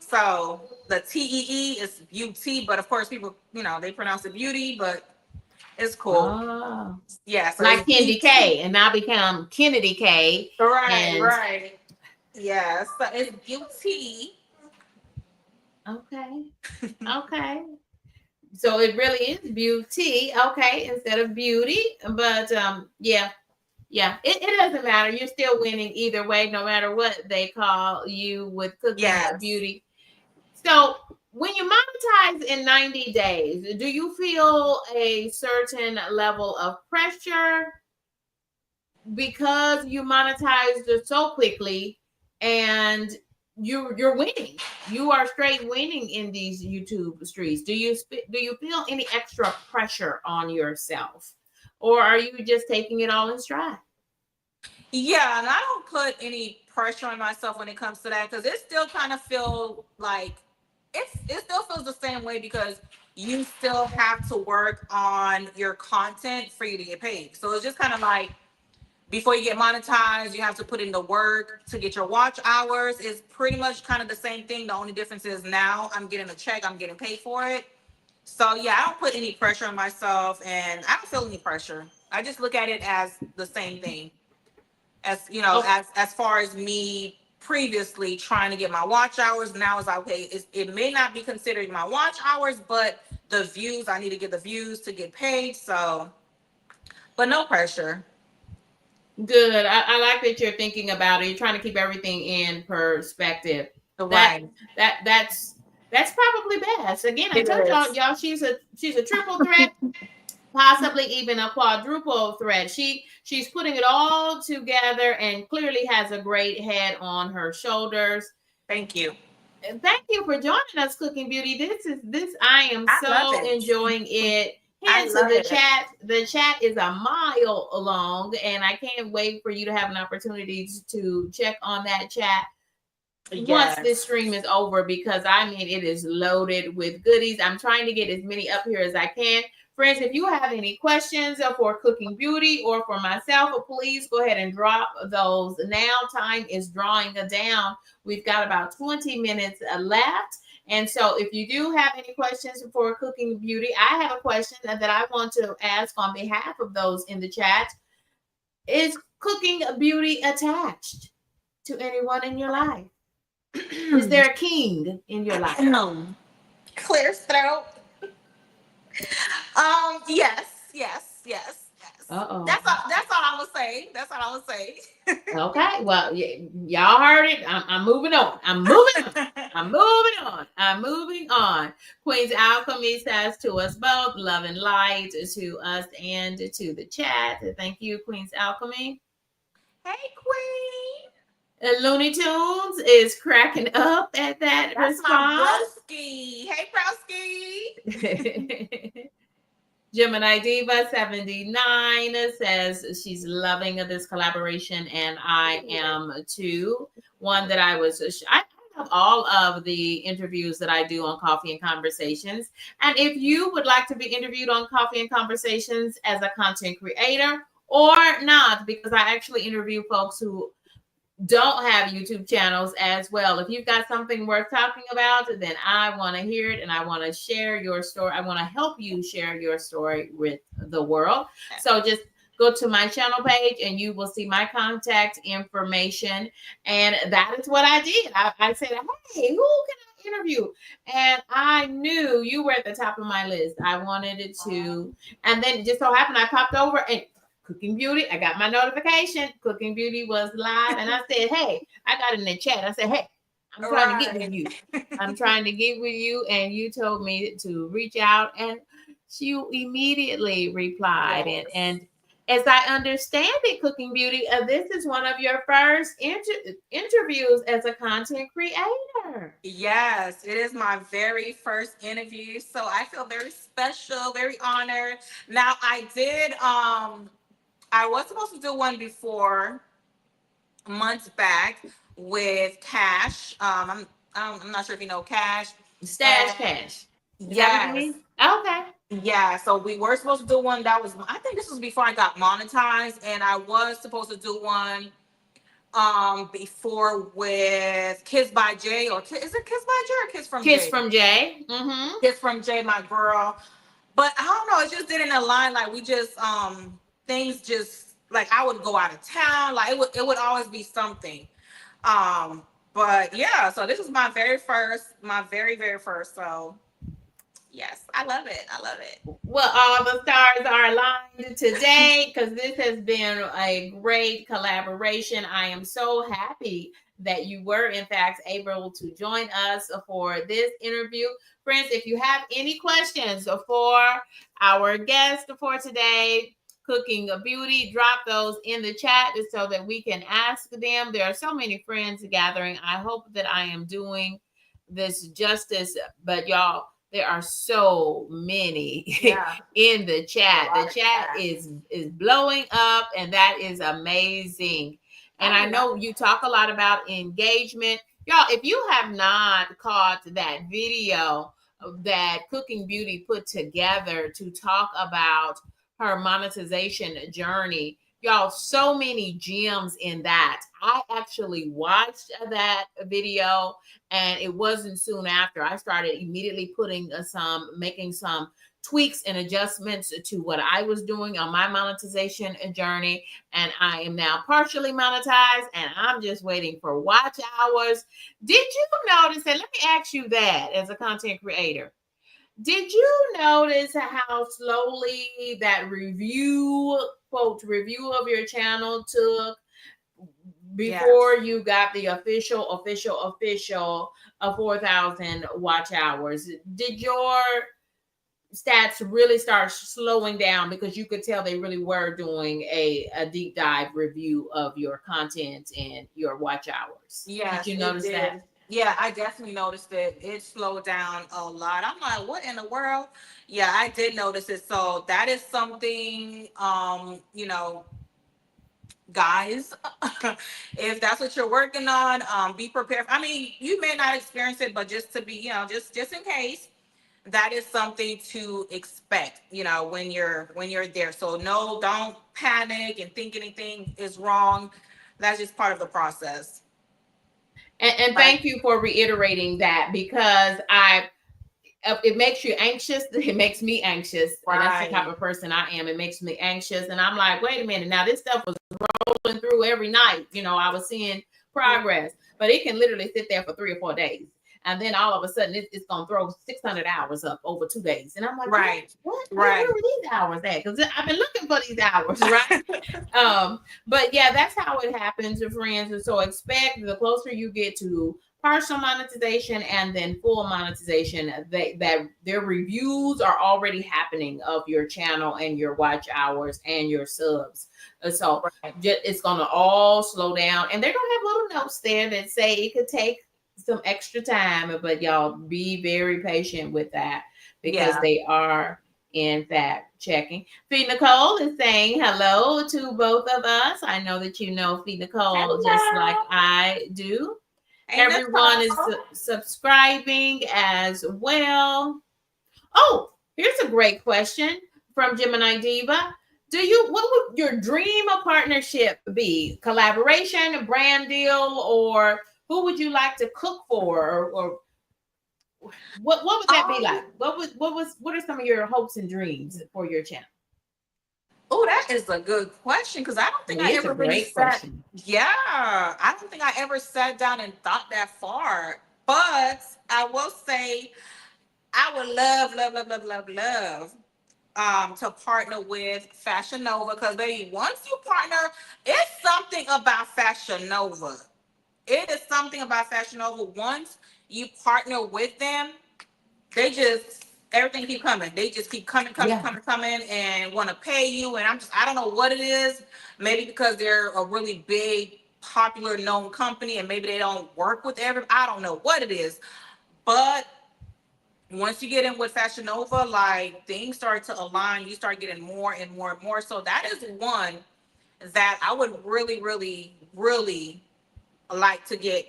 [SPEAKER 2] So the TEE is beauty, but of course people, they pronounce it beauty, but it's cool.
[SPEAKER 1] Oh,
[SPEAKER 2] Yeah, so it's
[SPEAKER 1] like Candy
[SPEAKER 2] beauty.
[SPEAKER 1] K, and now become Kennedy K.
[SPEAKER 2] Right,
[SPEAKER 1] And
[SPEAKER 2] right. Yeah, so it's beauty.
[SPEAKER 1] okay, okay. So it really is beauty, okay, instead of beauty. But yeah, yeah, it doesn't matter. You're still winning either way, no matter what they call you with Cooking
[SPEAKER 2] Yes.
[SPEAKER 1] Beauty. So when you monetize in 90 days, do you feel a certain level of pressure because you monetized it so quickly and you're winning? You are straight winning in these YouTube streets. Do you feel any extra pressure on yourself, or are you just taking it all in stride?
[SPEAKER 2] Yeah, and I don't put any pressure on myself when it comes to that because it still kind of feel like it still feels the same way because you still have to work on your content for you to get paid. So it's just kind of like before you get monetized, you have to put in the work to get your watch hours. It's pretty much kind of the same thing. The only difference is now I'm getting a check, I'm getting paid for it. So yeah, I don't put any pressure on myself and I don't feel any pressure. I just look at it as the same thing as
[SPEAKER 1] Oh,
[SPEAKER 2] as far as me previously trying to get my watch hours. Now is okay, it may not be considered my watch hours, but the views, I need to get the views to get paid. So but no pressure.
[SPEAKER 1] good. I like that you're thinking about it. You're trying to keep everything in perspective. That
[SPEAKER 2] Right.
[SPEAKER 1] that's probably best. Again, I
[SPEAKER 2] It
[SPEAKER 1] told y'all,
[SPEAKER 2] is.
[SPEAKER 1] she's a triple threat, possibly even a quadruple threat. She's putting it all together and clearly has a great head on her shoulders.
[SPEAKER 2] Thank you.
[SPEAKER 1] And thank you for joining us, Cooking Beauty. This I am
[SPEAKER 2] I love
[SPEAKER 1] so
[SPEAKER 2] it.
[SPEAKER 1] enjoying it.
[SPEAKER 2] I
[SPEAKER 1] Hence
[SPEAKER 2] love
[SPEAKER 1] the
[SPEAKER 2] it.
[SPEAKER 1] chat. The chat is a mile long, and I can't wait for you to have an opportunity to check on that chat once this
[SPEAKER 2] Yes.
[SPEAKER 1] stream is over, because I mean it is loaded with goodies. I'm trying to get as many up here as I can. Friends, if you have any questions for Cooking Beauty or for myself, please go ahead and drop those now. Time is drawing down. We've got about 20 minutes left. And so if you do have any questions for Cooking Beauty, I have a question that I want to ask on behalf of those in the chat. Is Cooking Beauty attached to anyone in your life? Is there a king in your life?
[SPEAKER 2] Clear throat. Yes, yes, yes, yes.
[SPEAKER 1] Uh-oh.
[SPEAKER 2] That's all I would say. That's all I would say.
[SPEAKER 1] Okay. Well, y'all heard it. I'm moving on. I'm moving on. I'm moving on. I'm moving on. Queen's Alchemy says to us both, love and light to us and to the chat. Thank you, Queen's Alchemy.
[SPEAKER 2] Hey, Queen.
[SPEAKER 1] Looney Tunes is cracking up at that
[SPEAKER 2] That's my
[SPEAKER 1] response.
[SPEAKER 2] broski. Hey, broski.
[SPEAKER 1] Gemini Diva 79 says she's loving this collaboration, and I am too. One that I love all of the interviews that I do on Coffee and Conversations. And if you would like to be interviewed on Coffee and Conversations as a content creator or not, because I actually interview folks who don't have YouTube channels as well. If you've got something worth talking about, then I want to hear it and I want to share your story. I want to help you share your story with the world. So just go to my channel page and you will see my contact information. And that is what I did. I said, hey, who can I interview? And I knew you were at the top of my list. I wanted it to. And then it just so happened I popped over and Cooking Beauty, I got my notification. Cooking Beauty was live, and I said, "Hey," I got in the chat. I said, "Hey, I'm trying to get with
[SPEAKER 2] Right.
[SPEAKER 1] you. I'm trying to get with you," and you told me to reach out, and she immediately replied, and
[SPEAKER 2] Yes.
[SPEAKER 1] and As I understand it, Cooking Beauty, this is one of your first interviews as a content creator.
[SPEAKER 2] Yes, it is my very first interview, so I feel very special, very honored. Now, I was supposed to do one before months back with Cash. I'm not sure if you know Cash.
[SPEAKER 1] Stash
[SPEAKER 2] And
[SPEAKER 1] Cash. Is that what you
[SPEAKER 2] yes,
[SPEAKER 1] mean? Okay.
[SPEAKER 2] yeah. So we were supposed to do one that was, I think this was before I got monetized, and I was supposed to do one before with Kiss by Jay, or is it Kiss by Jay or Kiss from
[SPEAKER 1] Kiss
[SPEAKER 2] Jay?
[SPEAKER 1] from Jay. Mm-hmm.
[SPEAKER 2] Kiss from Jay, my girl. But I don't know, it just didn't align. Like we just things just like I would go out of town. Like it would always be something. Um, but yeah, so this is my very first, my very, very first. So yes, I love it. I love it.
[SPEAKER 1] Well, all the stars are aligned today because this has been a great collaboration. I am so happy that you were, in fact, able to join us for this interview. Friends, if you have any questions for our guest for today, Cooking Beauty, drop those in the chat so that we can ask them. There are so many friends gathering. I hope that I am doing this justice, but y'all, there are so many
[SPEAKER 2] Yeah,
[SPEAKER 1] in the
[SPEAKER 2] a
[SPEAKER 1] chat. The
[SPEAKER 2] lot of
[SPEAKER 1] chat
[SPEAKER 2] chat.
[SPEAKER 1] is blowing up, and that is amazing. And
[SPEAKER 2] I
[SPEAKER 1] I
[SPEAKER 2] love
[SPEAKER 1] know you talk a lot about engagement. Y'all, if you have not caught that video that Cooking Beauty put together to talk about her monetization journey, y'all, so many gems in that. I actually watched that video, and it wasn't soon after I started immediately putting making some tweaks and adjustments to what I was doing on my monetization journey. And I am now partially monetized, and I'm just waiting for watch hours. Did you notice, and let me ask you that as a content creator, did you notice how slowly that review of your channel took before
[SPEAKER 2] yes.
[SPEAKER 1] you got the official 4,000 watch hours? Did your stats really start slowing down because you could tell they really were doing a deep dive review of your content and your watch hours? Did
[SPEAKER 2] Yes,
[SPEAKER 1] you
[SPEAKER 2] it
[SPEAKER 1] notice that?
[SPEAKER 2] did. Yeah, I definitely noticed it. It slowed down a lot. I'm like, what in the world? Yeah, I did notice it. So that is something, guys, if that's what you're working on, be prepared. I mean, you may not experience it, but just to be, just in case, that is something to expect, when you're there. So no, don't panic and think anything is wrong. That's just part of the process.
[SPEAKER 1] And
[SPEAKER 2] But
[SPEAKER 1] thank you for reiterating that, because I it makes you anxious. It makes me anxious. That's the type
[SPEAKER 2] right.
[SPEAKER 1] of person I am. It makes me anxious, and I'm like, wait a minute, now this stuff was rolling through every night. I was seeing progress, but it can literally sit there for 3 or 4 days, and then all of a sudden it's gonna throw 600 hours up over 2 days, and I'm like, what?
[SPEAKER 2] Right.
[SPEAKER 1] What? Where
[SPEAKER 2] Right.
[SPEAKER 1] were these hours at? Because I've been looking for these hours, right? But yeah, that's how it happens with friends. And so expect the closer you get to partial monetization and then full monetization, that their reviews are already happening of your channel and your watch hours and your subs. And so
[SPEAKER 2] Right.
[SPEAKER 1] it's gonna all slow down, and they're gonna have little notes there that say it could take some extra time, but y'all be very patient with that, because
[SPEAKER 2] Yeah.
[SPEAKER 1] they are in fact checking. Feed Nicole is saying hello to both of us. I know that you know Feed Nicole just like
[SPEAKER 2] Hello.
[SPEAKER 1] I do.
[SPEAKER 2] Hey,
[SPEAKER 1] Everyone is
[SPEAKER 2] Nicole.
[SPEAKER 1] subscribing as well. Oh, here's a great question from Gemini Diva. What would your dream of partnership be? Collaboration, brand deal, or who would you like to cook for? Or what would that be
[SPEAKER 2] Um.
[SPEAKER 1] like? What are some of your hopes and dreams for your channel?
[SPEAKER 2] Oh, that is a good question because I don't think I
[SPEAKER 1] It's a
[SPEAKER 2] ever really
[SPEAKER 1] great
[SPEAKER 2] sat.
[SPEAKER 1] question.
[SPEAKER 2] Yeah, I don't think I ever sat down and thought that far. But I will say I would love, love, love, love, love, love to partner with Fashion Nova, because baby, once you partner, it's something about Fashion Nova. It is something about Fashion Nova. Once you partner with them, they just everything keep coming. They just keep coming, and want to pay you. And I don't know what it is. Maybe because they're a really big, popular, known company, and maybe they don't work with I don't know what it is, but once you get in with Fashion Nova, like things start to align. You start getting more and more and more. So that is one that I would really, really, really like to get.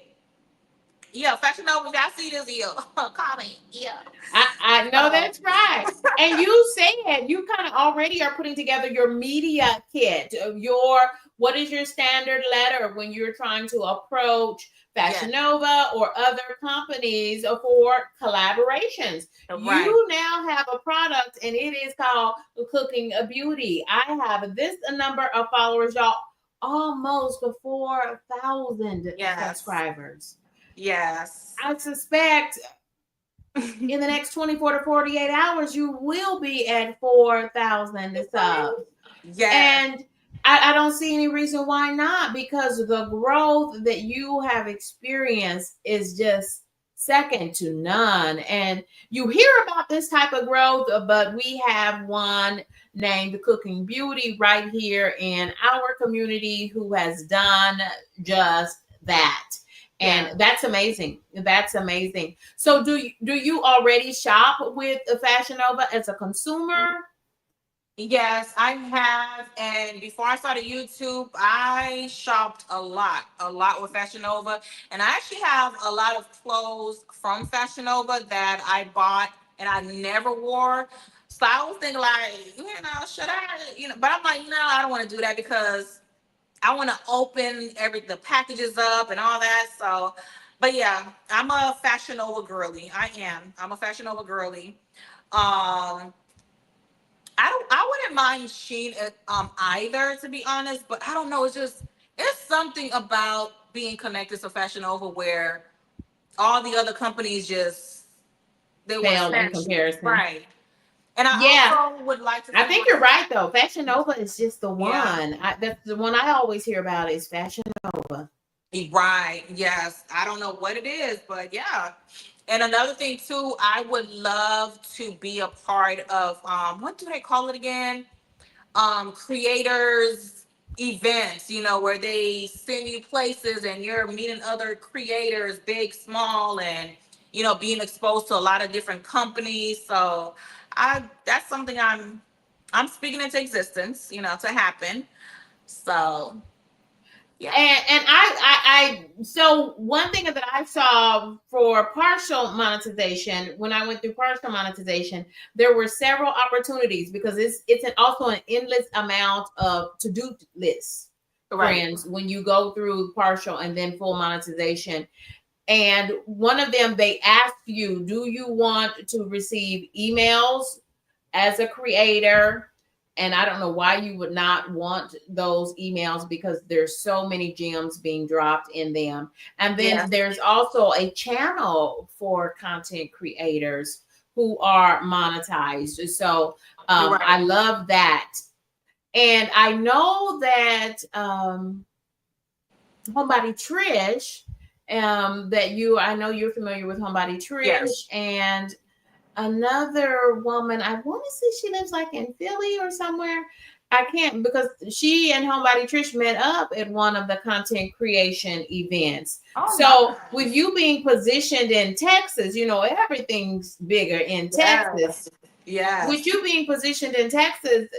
[SPEAKER 2] Yeah, Fashion Nova. If y'all see this, yeah, call me. Yeah.
[SPEAKER 1] I know that's right. And you said you kind of already are putting together your media kit of what is your standard letter when you're trying to approach Fashion Nova or other companies for collaborations. Right. You now have a product and it is called CookingBeautee. I have this number of followers, y'all, almost 4,000 subscribers.
[SPEAKER 2] Yes.
[SPEAKER 1] I suspect in the next 24 to 48 hours, you will be at 4,000 subs. Yeah. And I don't see any reason why not, because the growth that you have experienced is just second to none. And you hear about this type of growth, but we have one named CookingBeautee right here in our community who has done just that. And that's amazing. That's amazing. So do you already shop with Fashion Nova as a consumer?
[SPEAKER 2] Yes, I have. And before I started YouTube, I shopped a lot with Fashion Nova. And I actually have a lot of clothes from Fashion Nova that I bought and I never wore. So I was thinking like, should I, but I'm like, no, I don't want to do that because I want to open the packages up and all that. So, but yeah, I'm a Fashion Nova girly. I'm a Fashion Nova girly. I wouldn't mind Sheen either, to be honest, but I don't know. It's something about being connected to Fashion Nova where all the other companies they
[SPEAKER 1] fail in comparison,
[SPEAKER 2] right? And I also would like to.
[SPEAKER 1] I think you're right though. Fashion Nova is just the one. That's the one I always hear about is Fashion Nova.
[SPEAKER 2] Right. Yes. I don't know what it is, but yeah. And another thing too, I would love to be a part of what do they call it again? Creators events, where they send you places and you're meeting other creators, big, small, and being exposed to a lot of different companies. So that's something I'm speaking into existence, to happen. So
[SPEAKER 1] yeah. And I so one thing that I saw for partial monetization, when I went through partial monetization, there were several opportunities because it's also an endless amount of to-do lists, friends, when you go through partial and then full monetization. And one of them, they ask you, do you want to receive emails as a creator? And I don't know why you would not want those emails because there's so many gems being dropped in them. And then there's also a channel for content creators who are monetized. So I love that. And I know that Homebody Trish, I know you're familiar with Homebody Trish, and another woman, I want to say she lives like in Philly or somewhere. I can't, because she and Homebody Trish met up at one of the content creation events. So with you being positioned in Texas, everything's bigger in Texas. Yeah. With you being positioned in Texas,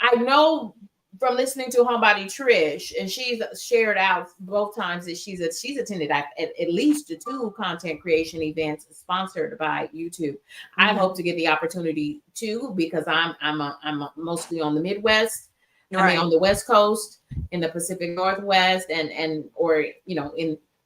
[SPEAKER 1] I know from listening to Homebody Trish, and she's shared out both times that she's attended at least 2 content creation events sponsored by YouTube. Mm-hmm. I hope to get the opportunity too, because I'm mostly on the Midwest. I mean, on the West Coast, in the Pacific Northwest, or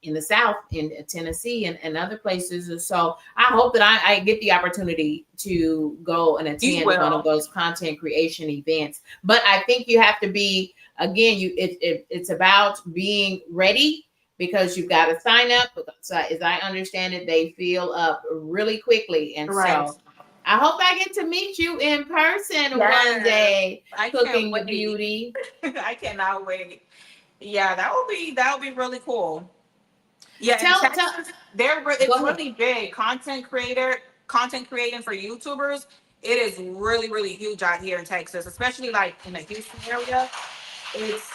[SPEAKER 1] in the South, in Tennessee and other places. So I hope that I get the opportunity to go and attend one of those content creation events. But I think you have to be, again, it's about being ready, because you've got to sign up. So as I understand it, they fill up really quickly. And so I hope I get to meet you in person one day. CookingBeautee.
[SPEAKER 2] I cannot wait. Yeah, that would be really cool. Yeah, it's really big. Content creator content creating for YouTubers, it is really, really huge out here in Texas, especially like in the Houston area. It's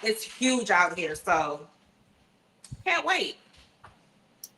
[SPEAKER 2] it's huge out here. So can't wait.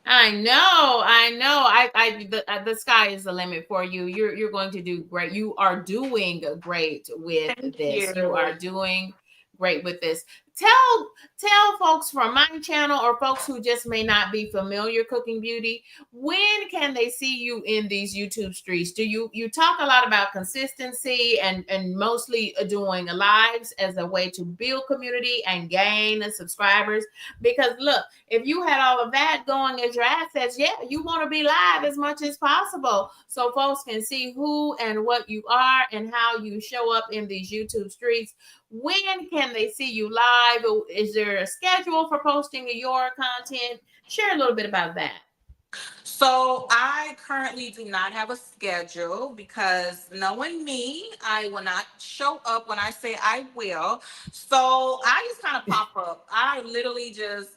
[SPEAKER 1] I know, I know. The sky is the limit for you. You're going to do great. You are doing great with
[SPEAKER 2] Thank
[SPEAKER 1] this. You
[SPEAKER 2] you.
[SPEAKER 1] are doing great with this. Tell folks from my channel or folks who just may not be familiar Cooking Beauty, when can they see you in these YouTube streets? Do you talk a lot about consistency and mostly doing lives as a way to build community and gain subscribers? Because look, if you had all of that going as your assets, yeah, you want to be live as much as possible so folks can see who and what you are and how you show up in these YouTube streets. When can they see you live? Is there a schedule for posting your content? Share a little bit about that.
[SPEAKER 2] So I currently do not have a schedule because knowing me, I will not show up when I say I will. So I just kind of pop up. I literally just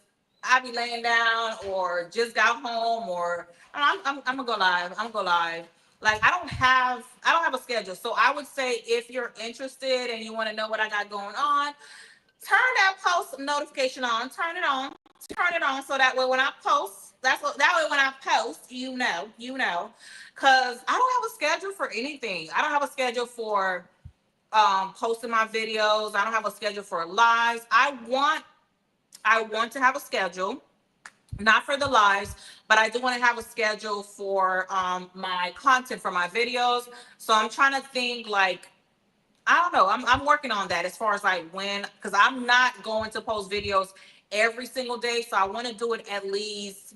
[SPEAKER 2] I be laying down or just got home or I'm gonna go live. I'm gonna go live. Like I don't have a schedule. So I would say if you're interested and you want to know what I got going on, turn that post notification on. Turn it on. Turn it on so that way when I post, that way when I post, you know, because I don't have a schedule for anything. I don't have a schedule for posting my videos. I don't have a schedule for lives. I want to have a schedule, not for the lives, but I do want to have a schedule for my content for my videos. So I'm trying to think like I don't know. I'm working on that as far as like when, because I'm not going to post videos every single day. So I want to do it at least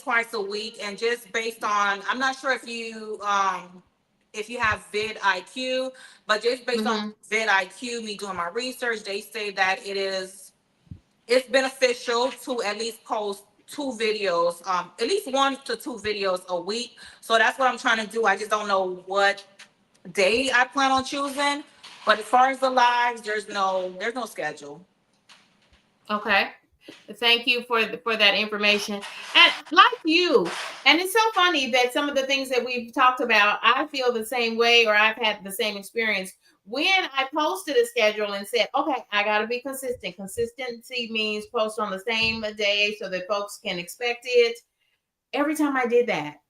[SPEAKER 2] twice a week. And just based on, I'm not sure if you have vid IQ, but just based on vid IQ, me doing my research, they say that it's beneficial to at least post two videos, at least 1 to 2 videos a week. So that's what I'm trying to do. I just don't know what day I plan on choosing. But as far as the lives, there's no schedule.
[SPEAKER 1] Okay. Thank you for that information. And like you, and it's so funny that some of the things that we've talked about, I feel the same way, or I've had the same experience. When I posted a schedule and said, okay, I got to be consistent. Consistency means post on the same day so that folks can expect it. Every time I did that,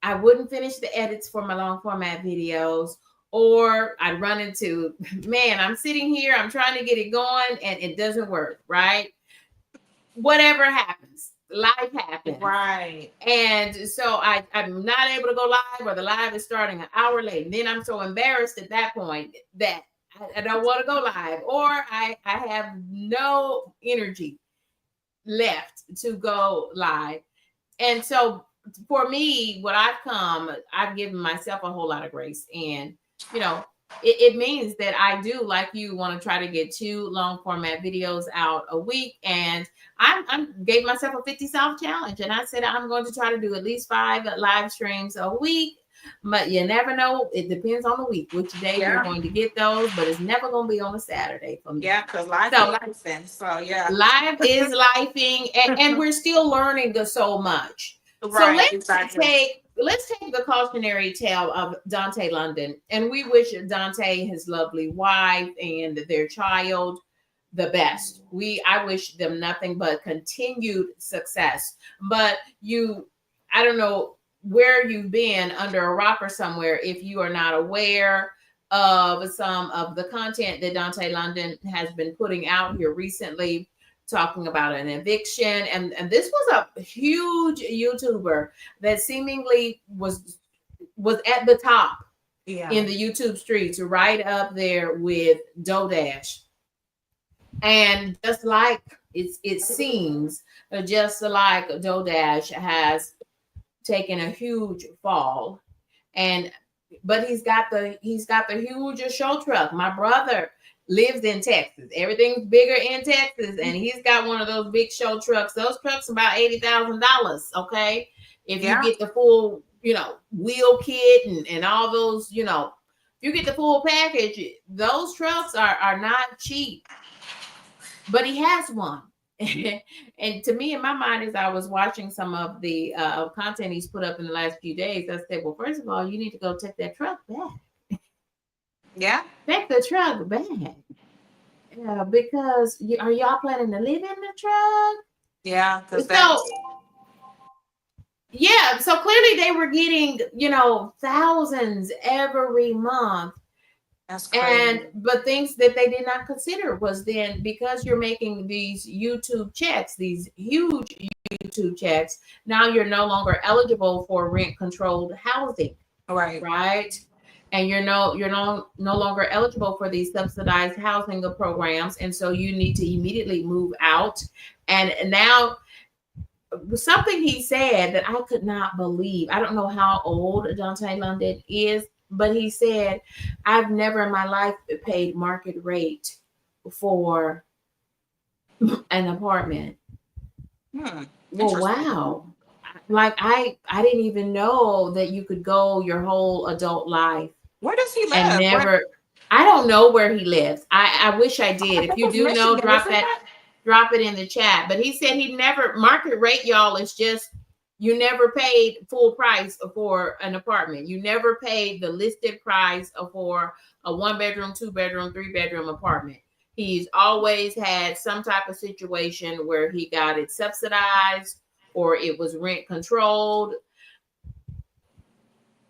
[SPEAKER 1] I wouldn't finish the edits for my long format videos, or I'd run into, man, I'm sitting here, I'm trying to get it going, and it doesn't work, right? Whatever happens, life happens.
[SPEAKER 2] Right.
[SPEAKER 1] And so I'm not able to go live, or the live is starting an hour late. And then I'm so embarrassed at that point that I don't want to go live, or I have no energy left to go live. And so for me, I've given myself a whole lot of grace. And, you know, it means that I do, like you, want to try to get 2 long format videos out a week. And I gave myself a 50 South challenge. And I said, I'm going to try to do at least 5 live streams a week. But you never know. It depends on the week, which day you're going to get those. But it's never going to be on a Saturday for me.
[SPEAKER 2] Yeah, because life is lifing. So yeah.
[SPEAKER 1] Life is lifing. And we're still learning so much.
[SPEAKER 2] Right,
[SPEAKER 1] So let's take the cautionary tale of Dante London, and we wish Dante, his lovely wife, and their child the best. I wish them nothing but continued success. But I don't know where you've been, under a rock or somewhere, if you are not aware of some of the content that Dante London has been putting out here recently, talking about an eviction. And this was a huge YouTuber that seemingly was at the top in the YouTube streets, right up there with DoorDash. And just like it seems, just like DoorDash has taken a huge fall, but he's got the huge show truck. My brother lives in Texas. Everything's bigger in Texas, and he's got one of those big show trucks. Those trucks are about $80,000. Okay, if you get the full, wheel kit and all those, if you get the full package, those trucks are not cheap. But he has one, And to me, in my mind, as I was watching some of the content he's put up in the last few days, I said, well, first of all, you need to go take that truck back.
[SPEAKER 2] Yeah.
[SPEAKER 1] Take the truck back. Yeah, because are y'all planning to live in the truck?
[SPEAKER 2] Yeah, because
[SPEAKER 1] So
[SPEAKER 2] that's
[SPEAKER 1] yeah, so clearly they were getting, thousands every month.
[SPEAKER 2] that's crazy.
[SPEAKER 1] And but things that they did not consider was then, because you're making these YouTube checks, these huge YouTube checks, now you're no longer eligible for rent controlled housing,
[SPEAKER 2] Right.
[SPEAKER 1] right? And you're no longer eligible for these subsidized housing programs, and so you need to immediately move out. And now, something he said that I could not believe. I don't know how old Dante London is, but he said, I've never in my life paid market rate for an apartment.
[SPEAKER 2] Hmm.
[SPEAKER 1] Well,
[SPEAKER 2] Interesting.
[SPEAKER 1] wow. Like I didn't even know that you could go your whole adult life
[SPEAKER 2] Where does he
[SPEAKER 1] and
[SPEAKER 2] live? Where?
[SPEAKER 1] never. I don't know where he lives. I wish I
[SPEAKER 2] I
[SPEAKER 1] did. If
[SPEAKER 2] think
[SPEAKER 1] you
[SPEAKER 2] it's
[SPEAKER 1] do know,
[SPEAKER 2] Michigan, isn't it?
[SPEAKER 1] drop it in the chat. But he said he never, market rate, y'all, is just, you never paid full price for an apartment. You never paid the listed price for a 1 bedroom, 2 bedroom, 3 bedroom apartment. He's always had some type of situation where he got it subsidized or it was rent controlled.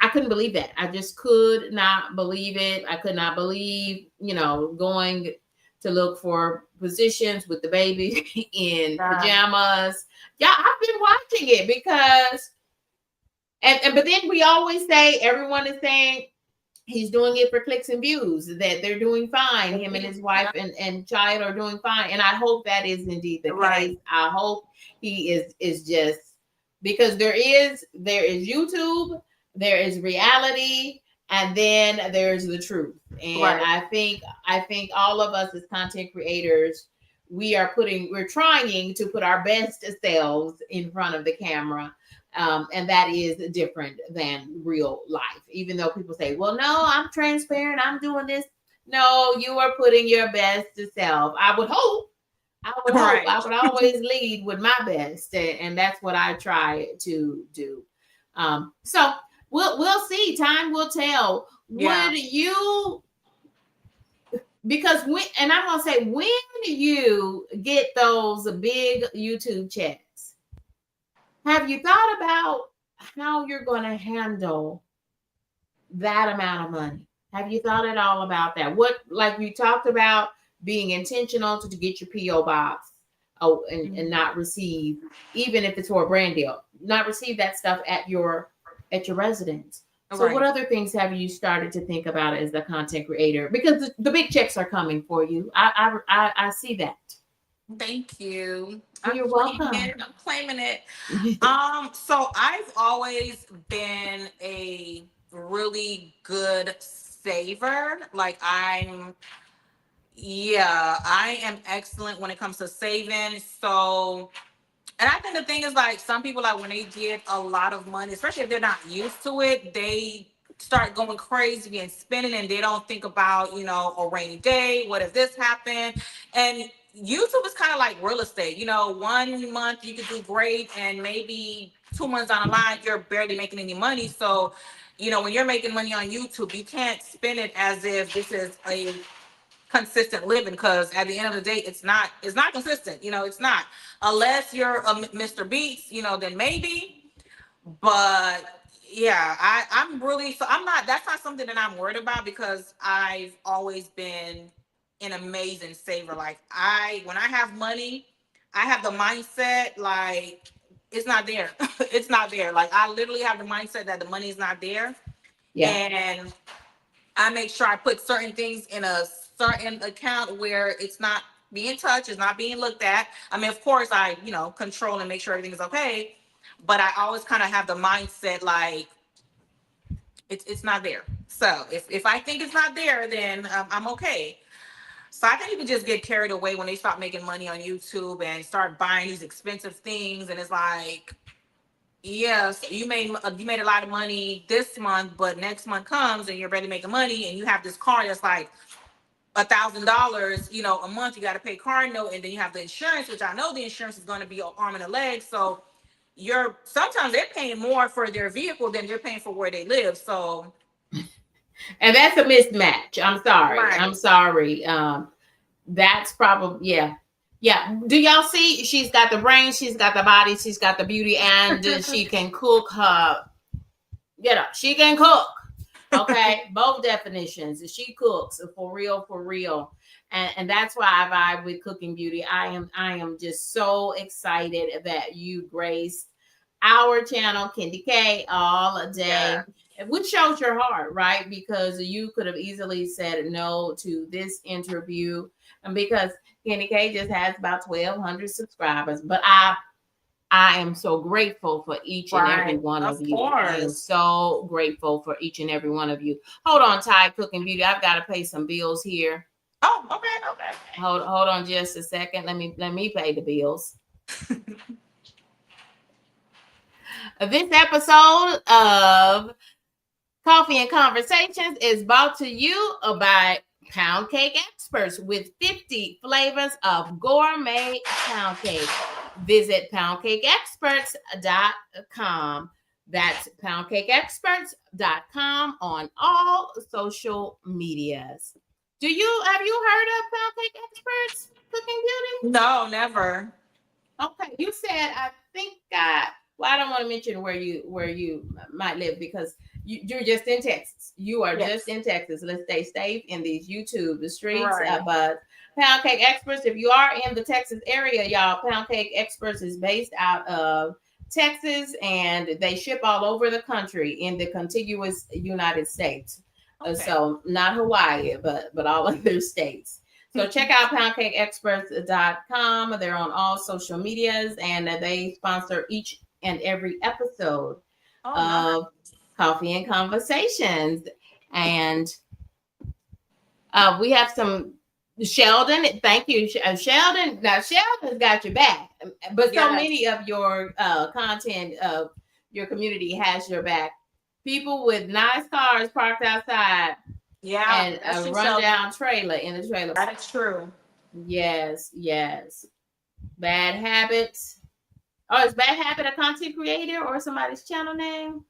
[SPEAKER 1] I couldn't believe that. I just could not believe it. I could not believe, going to look for positions with the baby in
[SPEAKER 2] Yeah.
[SPEAKER 1] pajamas. Yeah, I've been watching it because, and but then we always say, everyone is saying he's doing it for clicks and views, that they're doing fine. Him and his wife
[SPEAKER 2] Yeah.
[SPEAKER 1] and child are doing fine. And I hope that is indeed the
[SPEAKER 2] Right.
[SPEAKER 1] case. I hope he is just, because there is YouTube, there is reality, and then there's the truth. And
[SPEAKER 2] Right.
[SPEAKER 1] I think all of us as content creators, we're trying to put our best selves in front of the camera, and that is different than real life. Even though people say, well, no, I'm transparent, I'm doing this. No, you are putting your best self. I
[SPEAKER 2] Right.
[SPEAKER 1] would always lead with my best, and that's what I try to do. So we'll see. Time will tell.
[SPEAKER 2] Yeah.
[SPEAKER 1] Would you, because when, and I'm gonna say, when you get those big YouTube checks, have you thought about how you're gonna handle that amount of money? Have you thought at all about that? What, like you talked about, being intentional to get your PO box, oh, and
[SPEAKER 2] Mhm.
[SPEAKER 1] not receive, even if it's for a brand deal, not receive that stuff at your residence. So what
[SPEAKER 2] Right.
[SPEAKER 1] other things have you started to think about as a content creator? Because the big checks are coming for you. I see that.
[SPEAKER 2] Thank you. I'm
[SPEAKER 1] You're
[SPEAKER 2] claiming
[SPEAKER 1] welcome.
[SPEAKER 2] it. I'm claiming it. So I've always been a really good saver. Yeah, I am excellent when it comes to saving. So, and I think the thing is, like, some people, like, when they get a lot of money, especially if they're not used to it, they start going crazy and spending, and they don't think about, a rainy day. What if this happened? And YouTube is kind of like real estate. 1 month you could do great, and maybe 2 months down the line, you're barely making any money. So, when you're making money on YouTube, you can't spend it as if this is a consistent living, because at the end of the day, it's not consistent. It's not, unless you're a Mr. Beats, then maybe. But yeah, I'm really, so I'm not, that's not something that I'm worried about, because I've always been an amazing saver. Like, when I have money, I have the mindset, like, it's not there. It's not there. Like, I literally have the mindset that the money is not there.
[SPEAKER 1] Yeah.
[SPEAKER 2] And I make sure I put certain things in a certain account where it's not being touched, it's not being looked at. I mean, of course, I, control and make sure everything is okay. But I always kind of have the mindset, like, it's not there. So if I think it's not there, then I'm okay. So I think people just get carried away when they start making money on YouTube and start buying these expensive things, and it's like, yes, you made a lot of money this month, but next month comes and you're ready to make money, and you have this car that's like $1,000, a month. You got to pay car note, and then you have the insurance, which I know the insurance is going to be an arm and a leg. So you're sometimes they're paying more for their vehicle than they're paying for where they live. So,
[SPEAKER 1] and that's a mismatch. I'm sorry. I'm
[SPEAKER 2] right.
[SPEAKER 1] sorry. That's probably, yeah. Yeah. Do y'all see? She's got the brain, she's got the body, she's got the beauty, and she can cook her. She can cook. Okay, both definitions. She cooks for real, for real. And that's why I vibe with Cooking Beauty. I am just so excited that you graced our channel, Kendy K, all day,
[SPEAKER 2] Yeah.
[SPEAKER 1] which shows your heart, right? Because you could have easily said no to this interview, and because Kendy K just has about 1,200 subscribers, but I am so grateful for each and every
[SPEAKER 2] Right.
[SPEAKER 1] one of
[SPEAKER 2] Of
[SPEAKER 1] you. I am
[SPEAKER 2] course.
[SPEAKER 1] so grateful for each and every one of you. Hold on, Ty, Cooking Beauty. I've got to pay some bills here.
[SPEAKER 2] Oh, okay, okay.
[SPEAKER 1] Hold on just a second. Let me pay the bills. This episode of Coffee and Conversations is brought to you by Pound Cake Experts with 50 flavors of gourmet pound cake. Visit poundcakeexperts.com. That's poundcakeexperts.com on all social medias. Have you heard of Pound Cake Experts, Cooking Beauty?
[SPEAKER 2] No, never.
[SPEAKER 1] Okay, you said I think well, I don't want to mention where you might live because you're just in Texas. You are just
[SPEAKER 2] Yes.
[SPEAKER 1] in Texas. Let's stay safe in these YouTube streets.
[SPEAKER 2] Right.
[SPEAKER 1] But Pound Cake Experts, if you are in the Texas area, y'all, Pound Cake Experts is based out of Texas, and they ship all over the country in the contiguous United States.
[SPEAKER 2] Okay.
[SPEAKER 1] So not Hawaii, but all other states. So check out poundcakeexperts.com. They're on all social medias, and they sponsor each and every episode
[SPEAKER 2] Oh, no.
[SPEAKER 1] of Coffee and Conversations. And we have some Sheldon. Thank you, Sheldon. Now Sheldon's got your back, but so
[SPEAKER 2] Yes.
[SPEAKER 1] many of your content of your community has your back. People with nice cars parked outside
[SPEAKER 2] Yeah,
[SPEAKER 1] and
[SPEAKER 2] that's
[SPEAKER 1] a
[SPEAKER 2] true, Sheldon.
[SPEAKER 1] rundown trailer in the trailer.
[SPEAKER 2] That is true.
[SPEAKER 1] Yes, yes. Bad habits. Oh, is Bad Habit a content creator or somebody's channel name?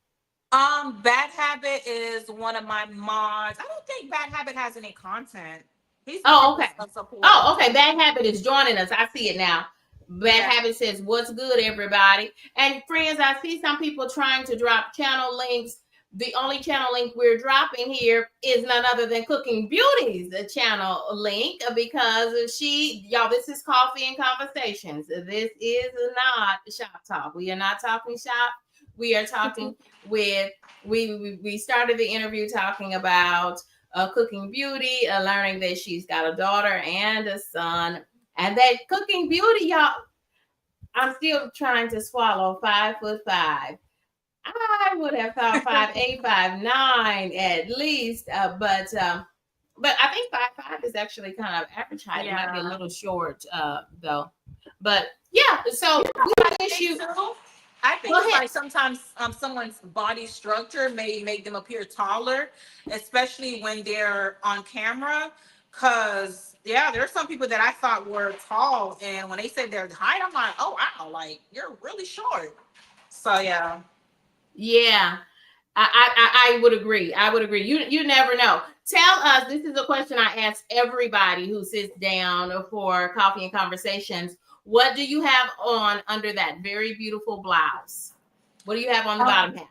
[SPEAKER 2] Bad Habit is one of my mods. I don't think Bad Habit has any content. He's more
[SPEAKER 1] Oh,
[SPEAKER 2] of
[SPEAKER 1] okay.
[SPEAKER 2] a support.
[SPEAKER 1] Oh, okay. Bad Habit is joining us. I see it now. Bad
[SPEAKER 2] Yeah.
[SPEAKER 1] Habit says, "What's good, everybody?" And friends, I see some people trying to drop channel links. The only channel link we're dropping here is none other than Cooking Beauty's channel link because y'all, this is Coffee and Conversations. This is not shop talk. We are not talking shop. We are talking with, we started the interview talking about Cooking Beauty, learning that she's got a daughter and a son, and that Cooking Beauty, y'all, I'm still trying to swallow 5'5". I would have thought 5'8", 5'9" at least, but I think 5'5" is actually kind of average height. It might be a
[SPEAKER 2] Yeah.
[SPEAKER 1] little short, though. But yeah, so we
[SPEAKER 2] I
[SPEAKER 1] wish
[SPEAKER 2] think
[SPEAKER 1] you.
[SPEAKER 2] so. I think
[SPEAKER 1] Go
[SPEAKER 2] it's
[SPEAKER 1] ahead.
[SPEAKER 2] like sometimes someone's body structure may make them appear taller, especially when they're on camera. Cause yeah, there are some people that I thought were tall, and when they said their height, I'm like, oh wow, like you're really short. So yeah.
[SPEAKER 1] Yeah, I would agree. I would agree. You never know. Tell us. This is a question I ask everybody who sits down for Coffee and Conversations. What do you have on under that very beautiful blouse? What do you have on the
[SPEAKER 2] Um,
[SPEAKER 1] bottom half?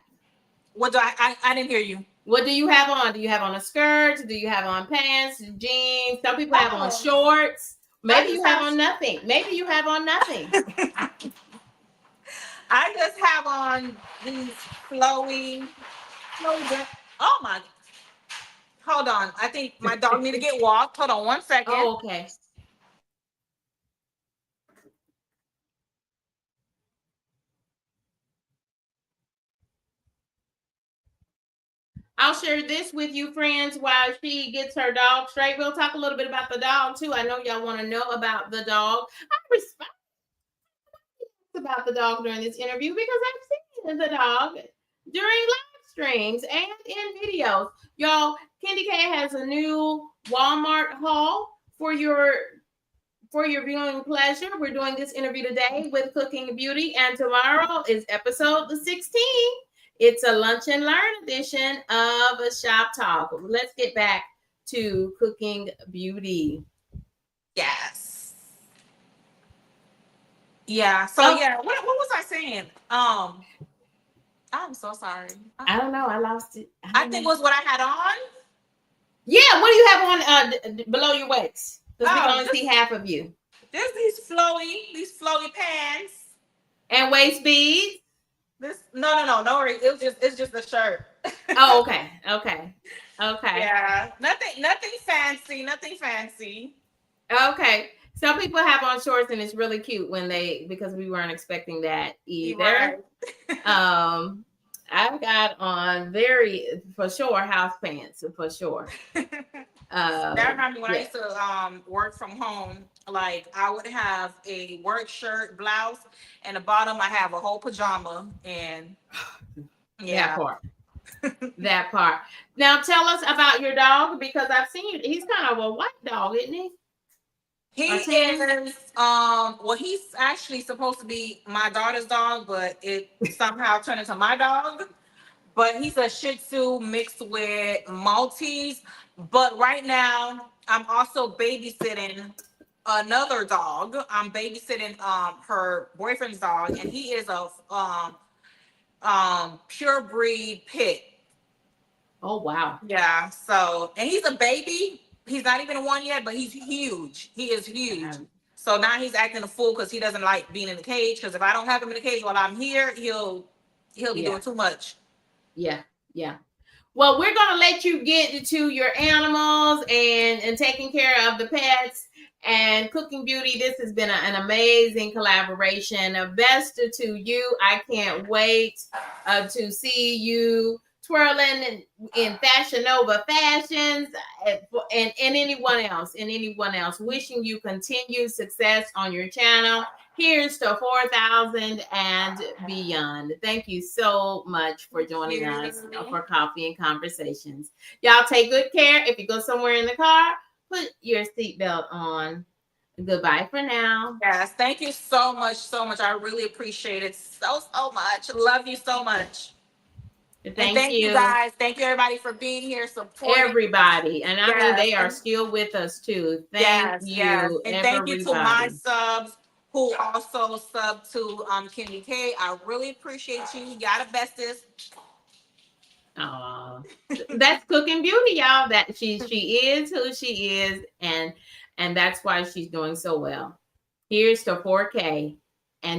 [SPEAKER 2] what do I didn't hear you.
[SPEAKER 1] What do you have on? Do you have on a skirt? Do you have on pants, jeans? Some people have on
[SPEAKER 2] Oh,
[SPEAKER 1] shorts.
[SPEAKER 2] I
[SPEAKER 1] Maybe you
[SPEAKER 2] just
[SPEAKER 1] have
[SPEAKER 2] have
[SPEAKER 1] on nothing. Maybe you have on nothing.
[SPEAKER 2] I just have on these flowy, oh my, hold on. I think my dog need to get walked. Hold on 1 second.
[SPEAKER 1] Oh, okay. I'll share this with you, friends, while she gets her dog straight. We'll talk a little bit about the dog, too. I know y'all want to know about the dog. I respect about the dog during this interview because I've seen the dog during live streams and in videos. Y'all, Kendy K has a new Walmart haul for your viewing pleasure. We're doing this interview today with Cooking Beauty, and tomorrow is episode 16. It's a lunch and learn edition of Shop Talk. Let's get back to Cooking Beauty.
[SPEAKER 2] Yes. Yeah. So yeah, what was I saying? I'm so sorry.
[SPEAKER 1] I don't know. I lost it.
[SPEAKER 2] I think it was what I had on.
[SPEAKER 1] Yeah. What do you have on below your waist? Because we can only see half of you.
[SPEAKER 2] There's these flowy pants
[SPEAKER 1] and waist beads.
[SPEAKER 2] No. It's just a shirt.
[SPEAKER 1] Oh, okay.
[SPEAKER 2] Yeah, nothing fancy.
[SPEAKER 1] Okay. Some people have on shorts and it's really cute because we weren't expecting that either. Right. I've got on for sure house pants for sure.
[SPEAKER 2] That reminds me when I used to work from home. Like I would have a work shirt, blouse, and the bottom I have a whole pajama. And
[SPEAKER 1] yeah, that part. Now tell us about your dog, because I've seen he's kind of a white dog, isn't he?
[SPEAKER 2] He is well, he's actually supposed to be my daughter's dog, but it somehow turned into my dog. But he's a Shih Tzu mixed with Maltese. But right now, I'm also babysitting another dog. I'm babysitting her boyfriend's dog, and he is a pure breed pit.
[SPEAKER 1] Oh wow!
[SPEAKER 2] Yeah. So, and he's a baby. He's not even one yet, but he's huge. He is huge. Yeah. So now he's acting a fool because he doesn't like being in the cage. Because if I don't have him in the cage while I'm here, he'll be doing too much.
[SPEAKER 1] Yeah. Well, we're gonna let you get to your animals and taking care of the pets and Cooking Beauty. This has been an amazing collaboration. Best to you. I can't wait to see you twirling in Fashion Nova fashions and anyone else. Wishing you continued success on your channel. Here's to 4,000 and beyond. Thank you so much for joining us for Coffee and Conversations. Y'all take good care. If you go somewhere in the car, put your seatbelt on. Goodbye for now.
[SPEAKER 2] Yes, thank you so much. I really appreciate it so much. Love you so much. Thank you guys. Thank you everybody for being here, supporting
[SPEAKER 1] everybody. And I mean they are still with us too. Thank you.
[SPEAKER 2] Yes. And thank you to my subs who also sub to Kendy K. I really appreciate you. You got to bestest.
[SPEAKER 1] That's Cooking Beauty, y'all. That she is who she is, and that's why she's doing so well. Here's to 4K.